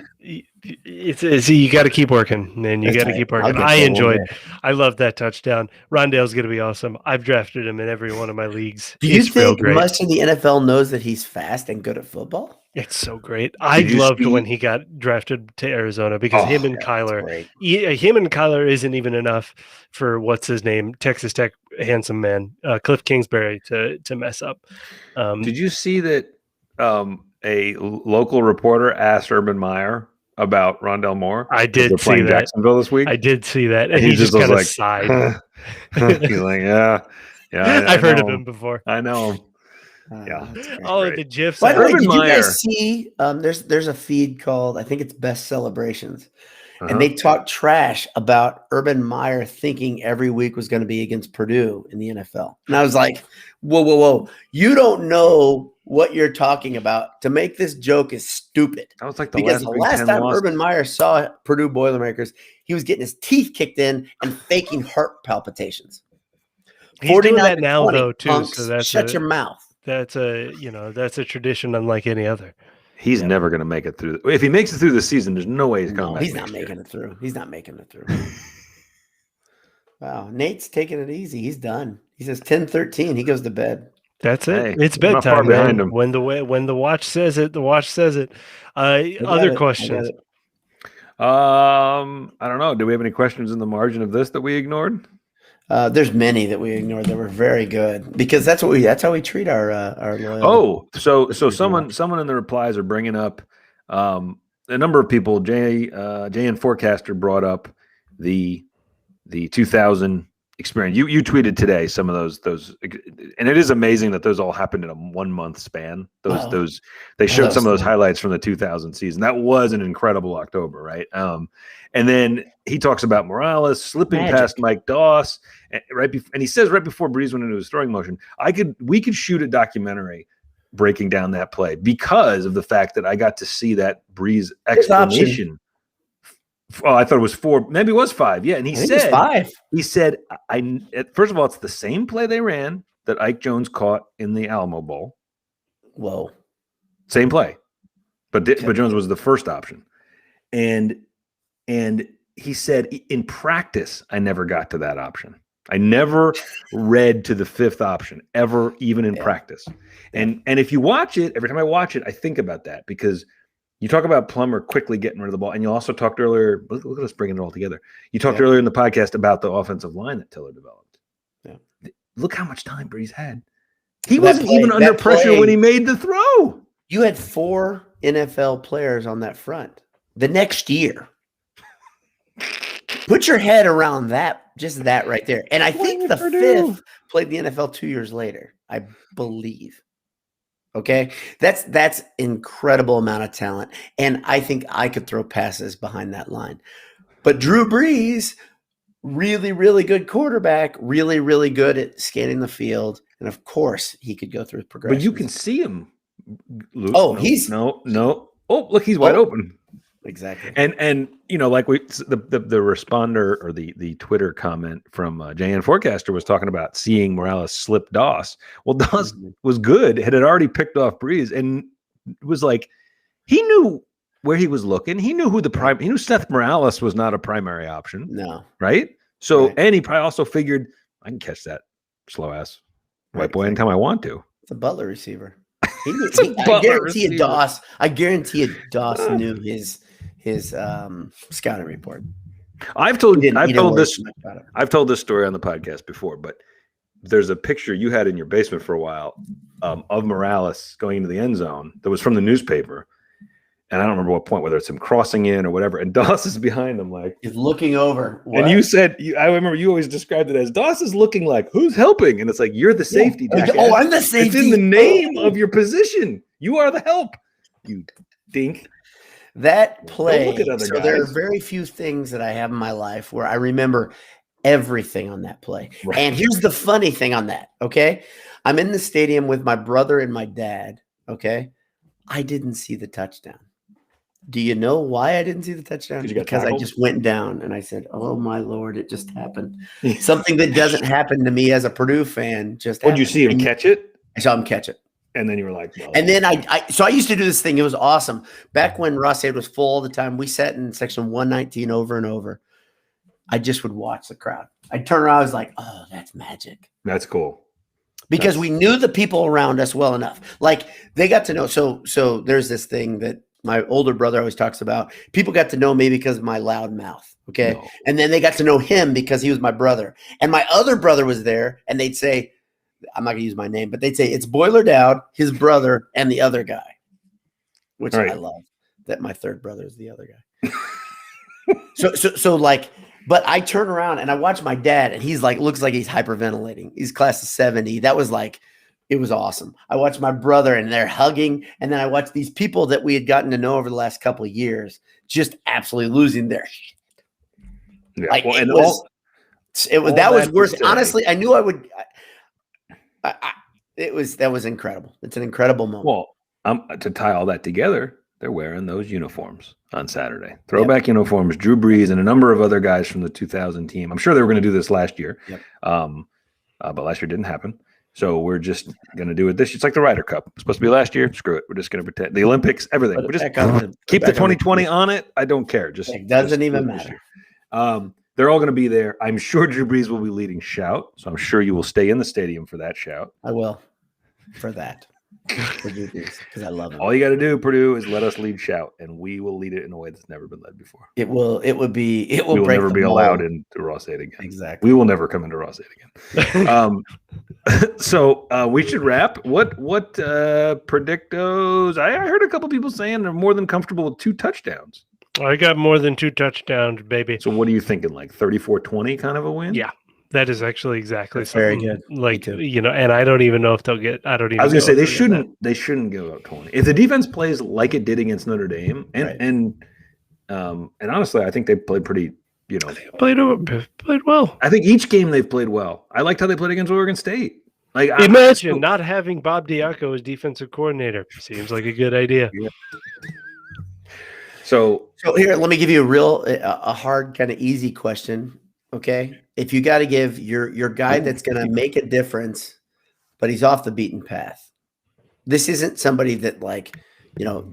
got to keep working, man. You got to keep working. I love that touchdown. Rondale's going to be awesome. I've drafted him in every one of my leagues. Do you think much of the NFL knows that he's fast and good at football? It's so great. I loved when he got drafted to Arizona because him and Kyler isn't even enough for what's his name, Texas Tech handsome man, Cliff Kingsbury to mess up. Did you see that a local reporter asked Urban Meyer about Rondale Moore? I did see that. Jacksonville this week. I did see that, and he just kind of sighed. He's like, yeah. I've heard of him before. I know him. Yeah. The GIFs. By the way, did you guys see? There's a feed called, I think it's Best Celebrations, and they talk trash about Urban Meyer thinking every week was going to be against Purdue in the NFL. And I was like, whoa! You don't know what you're talking about. To make this joke is stupid. That was like the last time Urban Meyer saw Purdue Boilermakers, he was getting his teeth kicked in and faking heart palpitations. He's doing that now, though, too. Punks, so that's shut your mouth. That's a tradition unlake any other. He's never going to make it through. If he makes it through the season, there's no way he's coming back. He's not making it through. He's not making it through. Wow. Nate's taking it easy. He's done. He says 10:13. He goes to bed. That's it. It's bedtime, man. Him. When the watch says it, the watch says it. Other questions? I don't know. Do we have any questions in the margin of this that we ignored? There's many that we ignored that were very good because that's how we treat our loyal. So someone in the replies are bringing up a number of people. JN Forecaster brought up the 2000 experience. You tweeted today some of those, and it is amazing that those all happened in a 1 month span. They showed some of those highlights from the 2000 season. That was an incredible October, right? And then he talks about Morales slipping past Mike Doss, and he says right before Breeze went into his throwing motion, we could shoot a documentary breaking down that play because of the fact that I got to see that Breeze explanation. Oh, I thought it was 4. Maybe it was 5. Yeah, and he said 5. He said, first of all, it's the same play they ran that Ike Jones caught in the Alamo Bowl. Whoa, same play, but Jones was the first option, and he said in practice I never got to that option. I never read to the 5th option ever, even in practice. And if you watch it, every time I watch it, I think about that because. You talk about Plummer quickly getting rid of the ball, and you also talked earlier. Look at us bringing it all together. You talked earlier in the podcast about the offensive line that Tiller developed. Yeah. Look how much time Breeze had. He wasn't even under pressure when he made the throw. You had 4 NFL players on that front the next year. Put your head around that, just that right there. And I think the Purdue 5th played the NFL 2 years later, I believe. Okay, that's incredible amount of talent, and I think I could throw passes behind that line. But Drew Brees, really, really good quarterback, really, really good at scanning the field, and of course he could go through progression. But you can see him. Luke. Oh, no. Oh, look, he's wide open. Exactly. And like the responder or the Twitter comment from JN Forecaster was talking about seeing Morales slip Doss. Well, Doss was good, had already picked off Breeze, and it was like he knew where he was looking. He knew he knew Seth Morales was not a primary option. No. Right? So and he probably also figured I can catch that slow ass white boy anytime I want to. It's a Butler receiver. I guarantee Doss knew his scouting report. I've told this story on the podcast before, but there's a picture you had in your basement for a while of Morales going into the end zone that was from the newspaper, and I don't remember what point, whether it's him crossing in or whatever, and Doss is behind him, like he's looking over. What? And you said, I remember you always described it as Doss is looking like who's helping, and it's like you're the safety. Yeah. Oh, I'm the safety. It's in the name of your position. You are the help. You dink. That play. So there are very few things that I have in my life where I remember everything on that play. Right. And here's the funny thing on that, okay? I'm in the stadium with my brother and my dad, okay? I didn't see the touchdown. Do you know why I didn't see the touchdown? Because I just went down and I said, oh, my Lord, it just happened. Something that doesn't happen to me as a Purdue fan just happened. Did you see him catch it? I saw him catch it. And then you were like, well. And then I used to do this thing. It was awesome. Back when Ross-Ade was full all the time, we sat in section 119 over and over. I just would watch the crowd. I'd turn around. I was like, oh, that's magic. That's cool. Because we knew the people around us well enough. Like they got to know. So there's this thing that my older brother always talks about. People got to know me because of my loud mouth. Okay. No. And then they got to know him because he was my brother. And my other brother was there and they'd say, I'm not going to use my name, but they'd say it's Boiler Dowd, his brother, and the other guy, which I love that my third brother is the other guy. So like, but I turn around and I watch my dad and he's like, looks like he's hyperventilating. He's class of 70. That was like, it was awesome. I watched my brother and they're hugging. And then I watched these people that we had gotten to know over the last couple of years, just absolutely losing their shit. Yeah. Like, well, that was worth it. Honestly, I knew I would. That was incredible. It's an incredible moment. Well, to tie all that together, they're wearing those uniforms on Saturday. Throwback uniforms, Drew Brees and a number of other guys from the 2000 team. I'm sure they were going to do this last year, but last year didn't happen. So we're just going to do it this year. It's like the Ryder Cup. It's supposed to be last year. Screw it. We're just going to pretend. The Olympics, everything. We just keep the 2020 on it. I don't care. It doesn't even matter. They're all going to be there. I'm sure Drew Brees will be leading shout. So I'm sure you will stay in the stadium for that shout. I will. For that. Because I love it. All you got to do, Purdue, is let us lead shout, and we will lead it in a way that's never been led before. We will never be allowed into Ross-Ade again. Exactly. We will never come into Ross-Ade again. So we should wrap. What predictos? I heard a couple people saying they're more than comfortable with 2 touchdowns. I got more than 2 touchdowns, baby. So what are you thinking? Like 34-20 kind of a win? Yeah. That is actually exactly very good. Like, and I don't even know if they'll get. I was going to say they shouldn't give up 20. If the defense plays like it did against Notre Dame, and honestly, I think they played pretty. Played well. I think each game they've played well. I liked how they played against Oregon State. Like, imagine not having Bob Diaco as defensive coordinator. Seems like a good idea. Yeah. So here, let me give you a hard kind of easy question. Okay. If you got to give your guy that's going to make a difference, but he's off the beaten path. This isn't somebody that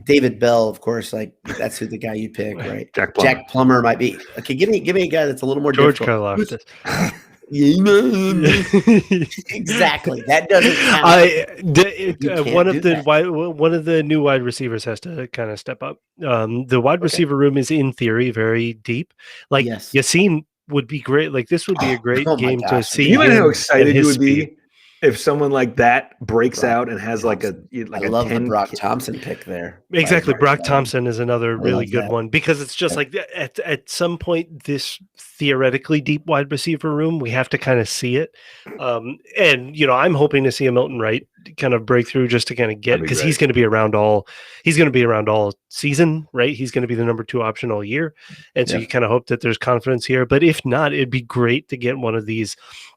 David Bell, of course, like that's who the guy you pick, right? Jack Plummer might be. Okay. Give me a guy that's a little more George difficult. Karlaftis. Exactly. That doesn't count. One of the new wide receivers has to kind of step up. The wide receiver room is in theory very deep. Like Yassine would be great. Like this would be a great game to see. You know how excited you would be if someone like that breaks out and has I love the Brock Thompson pick there. Exactly. Brock Thompson is another really good one because it's just like at some point this theoretically deep wide receiver room, we have to kind of see it. And I'm hoping to see a Milton Wright kind of breakthrough just to kind of get, because he's going to be around all season, right? He's going to be the number 2 option all year. And so you kind of hope that there's confidence here, but if not, it'd be great to get one of these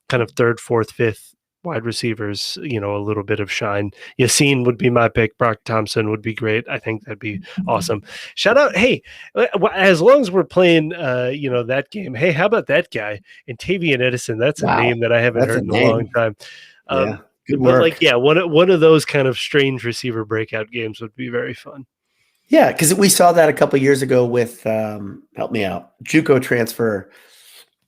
kind of 3rd, 4th, 5th wide receivers, a little bit of shine. Yassine would be my pick. Brock Thompson would be great. I think that'd be awesome. Shout out. Hey, as long as we're playing, that game, hey, how about that guy? And Tavian Edison. That's a name that I haven't heard in a long time. Good work. But one of those kind of strange receiver breakout games would be very fun. Yeah. Cause we saw that a couple of years ago with, help me out, JUCO transfer.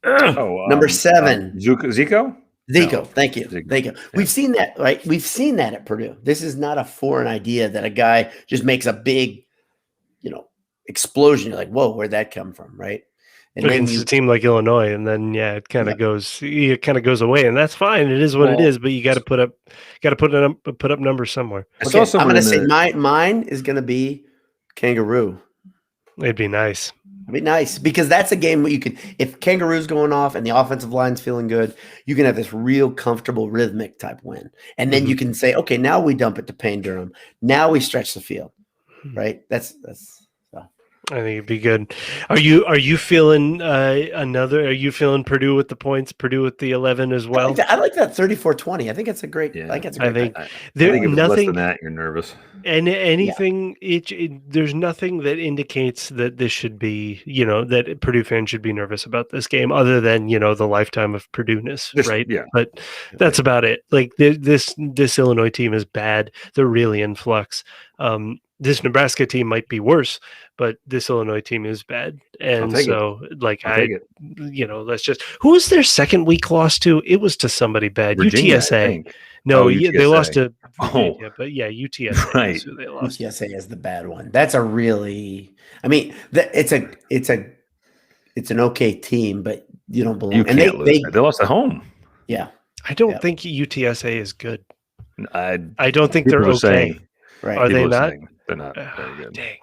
Number 7. Zico? Zico, thank you. Thank you. Yeah. We've seen that, right? We've seen that at Purdue. This is not a foreign idea that a guy just makes a big, explosion. You're like, whoa, where'd that come from, right? And then it's a team like Illinois, and then it kind of goes away, and that's fine. It is what it is, but you got to put up numbers somewhere. Okay, I'm going to say mine is going to be Kangaroo. It'd be nice. It'd be nice because that's a game where you could, if Kangaroo's going off and the offensive line's feeling good, you can have this real comfortable rhythmic type win. And then you can say, okay, now we dump it to Payne Durham. Now we stretch the field, right? That's I think it'd be good. Are you feeling Are you feeling Purdue with the points? Purdue with the 11 as well? I like that 34-20. I think it's a great. Yeah. I think I think if it's less than that, you're nervous. And anything, there's nothing that indicates that this should be, that Purdue fans should be nervous about this game, other than the lifetime of Purdue-ness, right? Yeah. But that's about it. Like this Illinois team is bad. They're really in flux. This Nebraska team might be worse, but this Illinois team is bad. And so, let's just. Who was their second week loss to? It was to somebody bad. Virginia, UTSA. No, they lost to Virginia, but UTSA. Right. Is who they lost. UTSA is the bad one. That's a really. I mean, it's an okay team, but you don't belong. You can't lose. They lost at home. Yeah, I don't think UTSA is good. I don't think they're okay. Saying, right? Are they not? They're not very good. Dang.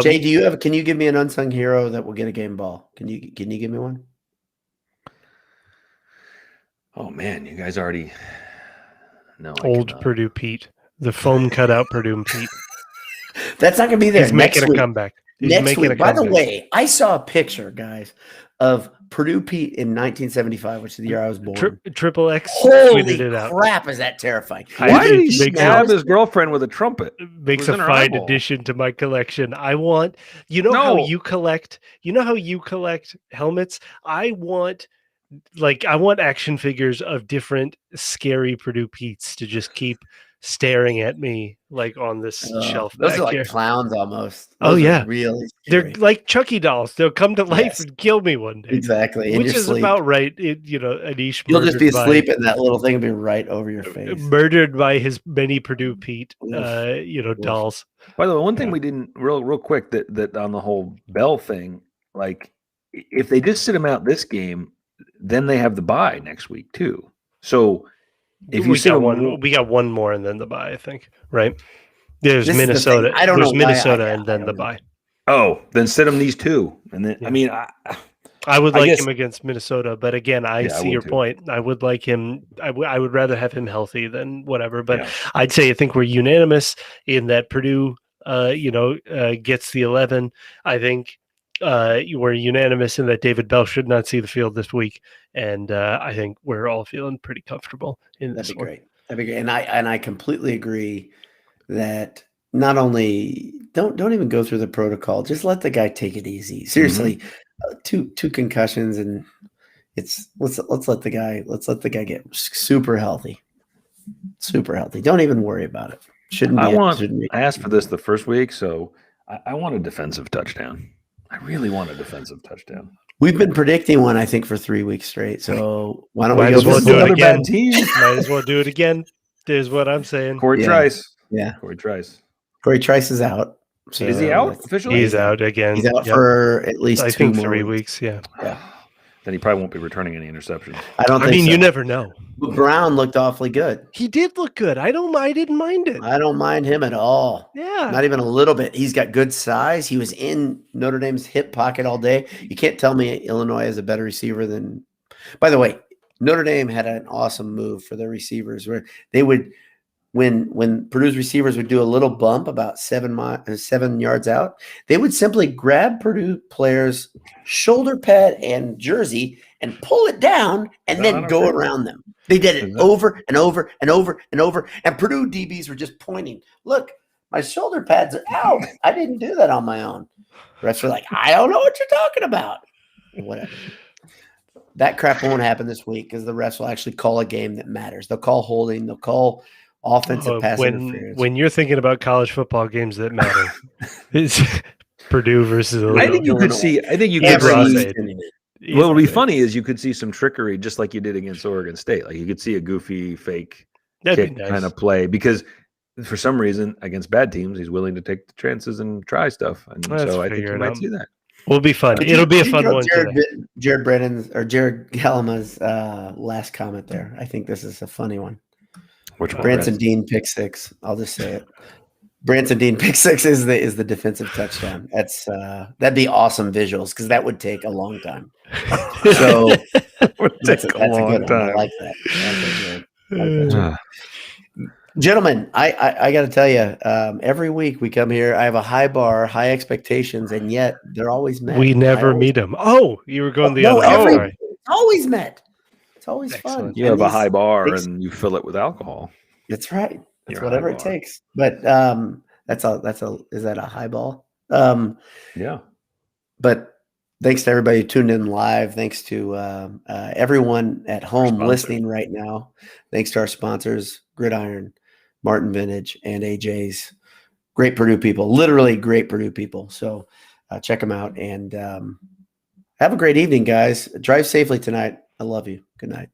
Jay, can you give me an unsung hero that will get a game ball? Can you give me one? Oh man, you guys already. No, old Purdue Pete, the foam cutout Purdue Pete. That's not going to be there. He's making a comeback. Next week. By the way, I saw a picture, guys, of Purdue Pete in 1975, which is the year I was born. Triple X Holy crap, is that terrifying? Why did he stab his girlfriend with a trumpet? Makes a fine addition to my collection. I want, how you collect helmets? I want action figures of different scary Purdue Petes to just keep staring at me on this shelf. Those are like clowns almost. Those really scary. They're like Chucky dolls. They'll come to life and kill me one day. Exactly. Which is about right. Anish, you'll just be asleep and that little thing will be right over your face. Murdered by his many Purdue Pete dolls. By the way, one thing we didn't real quick that on the whole Bell thing, if they just sit him out this game, then they have the bye next week too. So if you we got one more and then the bye, I think, right? There's Minnesota. There's Minnesota and then the bye. Oh, then sit him these two, and then I would like him against Minnesota, but again, I see your point. I would like him. I would rather have him healthy than whatever. But I think we're unanimous in that Purdue, gets the 11. I think we're unanimous in that David Bell should not see the field this week, and I think we're all feeling pretty comfortable in this. That'd be great. And I completely agree that not only don't even go through the protocol, just let the guy take it easy. Seriously, two concussions, and let's let the guy get super healthy. Don't even worry about it. I asked for this the first week, so I want a defensive touchdown. I really want a defensive touchdown. We've been predicting one, I think, for 3 weeks straight. So why don't we do it again? Might as well do it again. There's what I'm saying. Corey Trice. Yeah. Corey Trice. Corey Trice is out. So is he out officially? He's out again. He's out for at least 3 weeks. Yeah. Then he probably won't be returning any interceptions. I mean, you never know. Brown looked awfully good. He did look good. I didn't mind it. I don't mind him at all. Yeah. Not even a little bit. He's got good size. He was in Notre Dame's hip pocket all day. You can't tell me Illinois is a better receiver than. By the way, Notre Dame had an awesome move for their receivers where they would, when Purdue's receivers would do a little bump about 7 yards out, they would simply grab Purdue players' shoulder pad and jersey and pull it down and then go around them. They did it over and over and over and over. And Purdue DBs were just pointing, look, my shoulder pads are out. I didn't do that on my own. The refs were like, I don't know what you're talking about. Whatever. That crap won't happen this week because the refs will actually call a game that matters. They'll call holding. They'll call offensive pass interference. When you're thinking about college football games that matter, it's Purdue versus Illinois. I think you could see. What would be funny is you could see some trickery, just like you did against Oregon State. Like you could see a goofy fake kick kind of play because for some reason against bad teams, he's willing to take the chances and try stuff. And so I think you might see that. Will be fun. It'll be a fun one. Jared Gallama's last comment there. I think this is a funny one. Which one? Branson Dean pick six. I'll just say it. Branson Dean pick six is the defensive touchdown. That'd be awesome visuals because that would take a long time. So would take a long time. I like that. Gentlemen, I got to tell you, every week we come here. I have a high bar, high expectations, and yet they're always met. We never meet them. Oh, you were going the other way. It's always met. It's always fun. You have a high bar and you fill it with alcohol. That's right. That's whatever it takes. But is that a highball? Yeah. But thanks to everybody who tuned in live. Thanks to everyone at home listening right now. Thanks to our sponsors, Gridiron, Martin Vintage, and AJ's. Great Purdue people, literally great Purdue people. So check them out and have a great evening, guys. Drive safely tonight. I love you. Good night.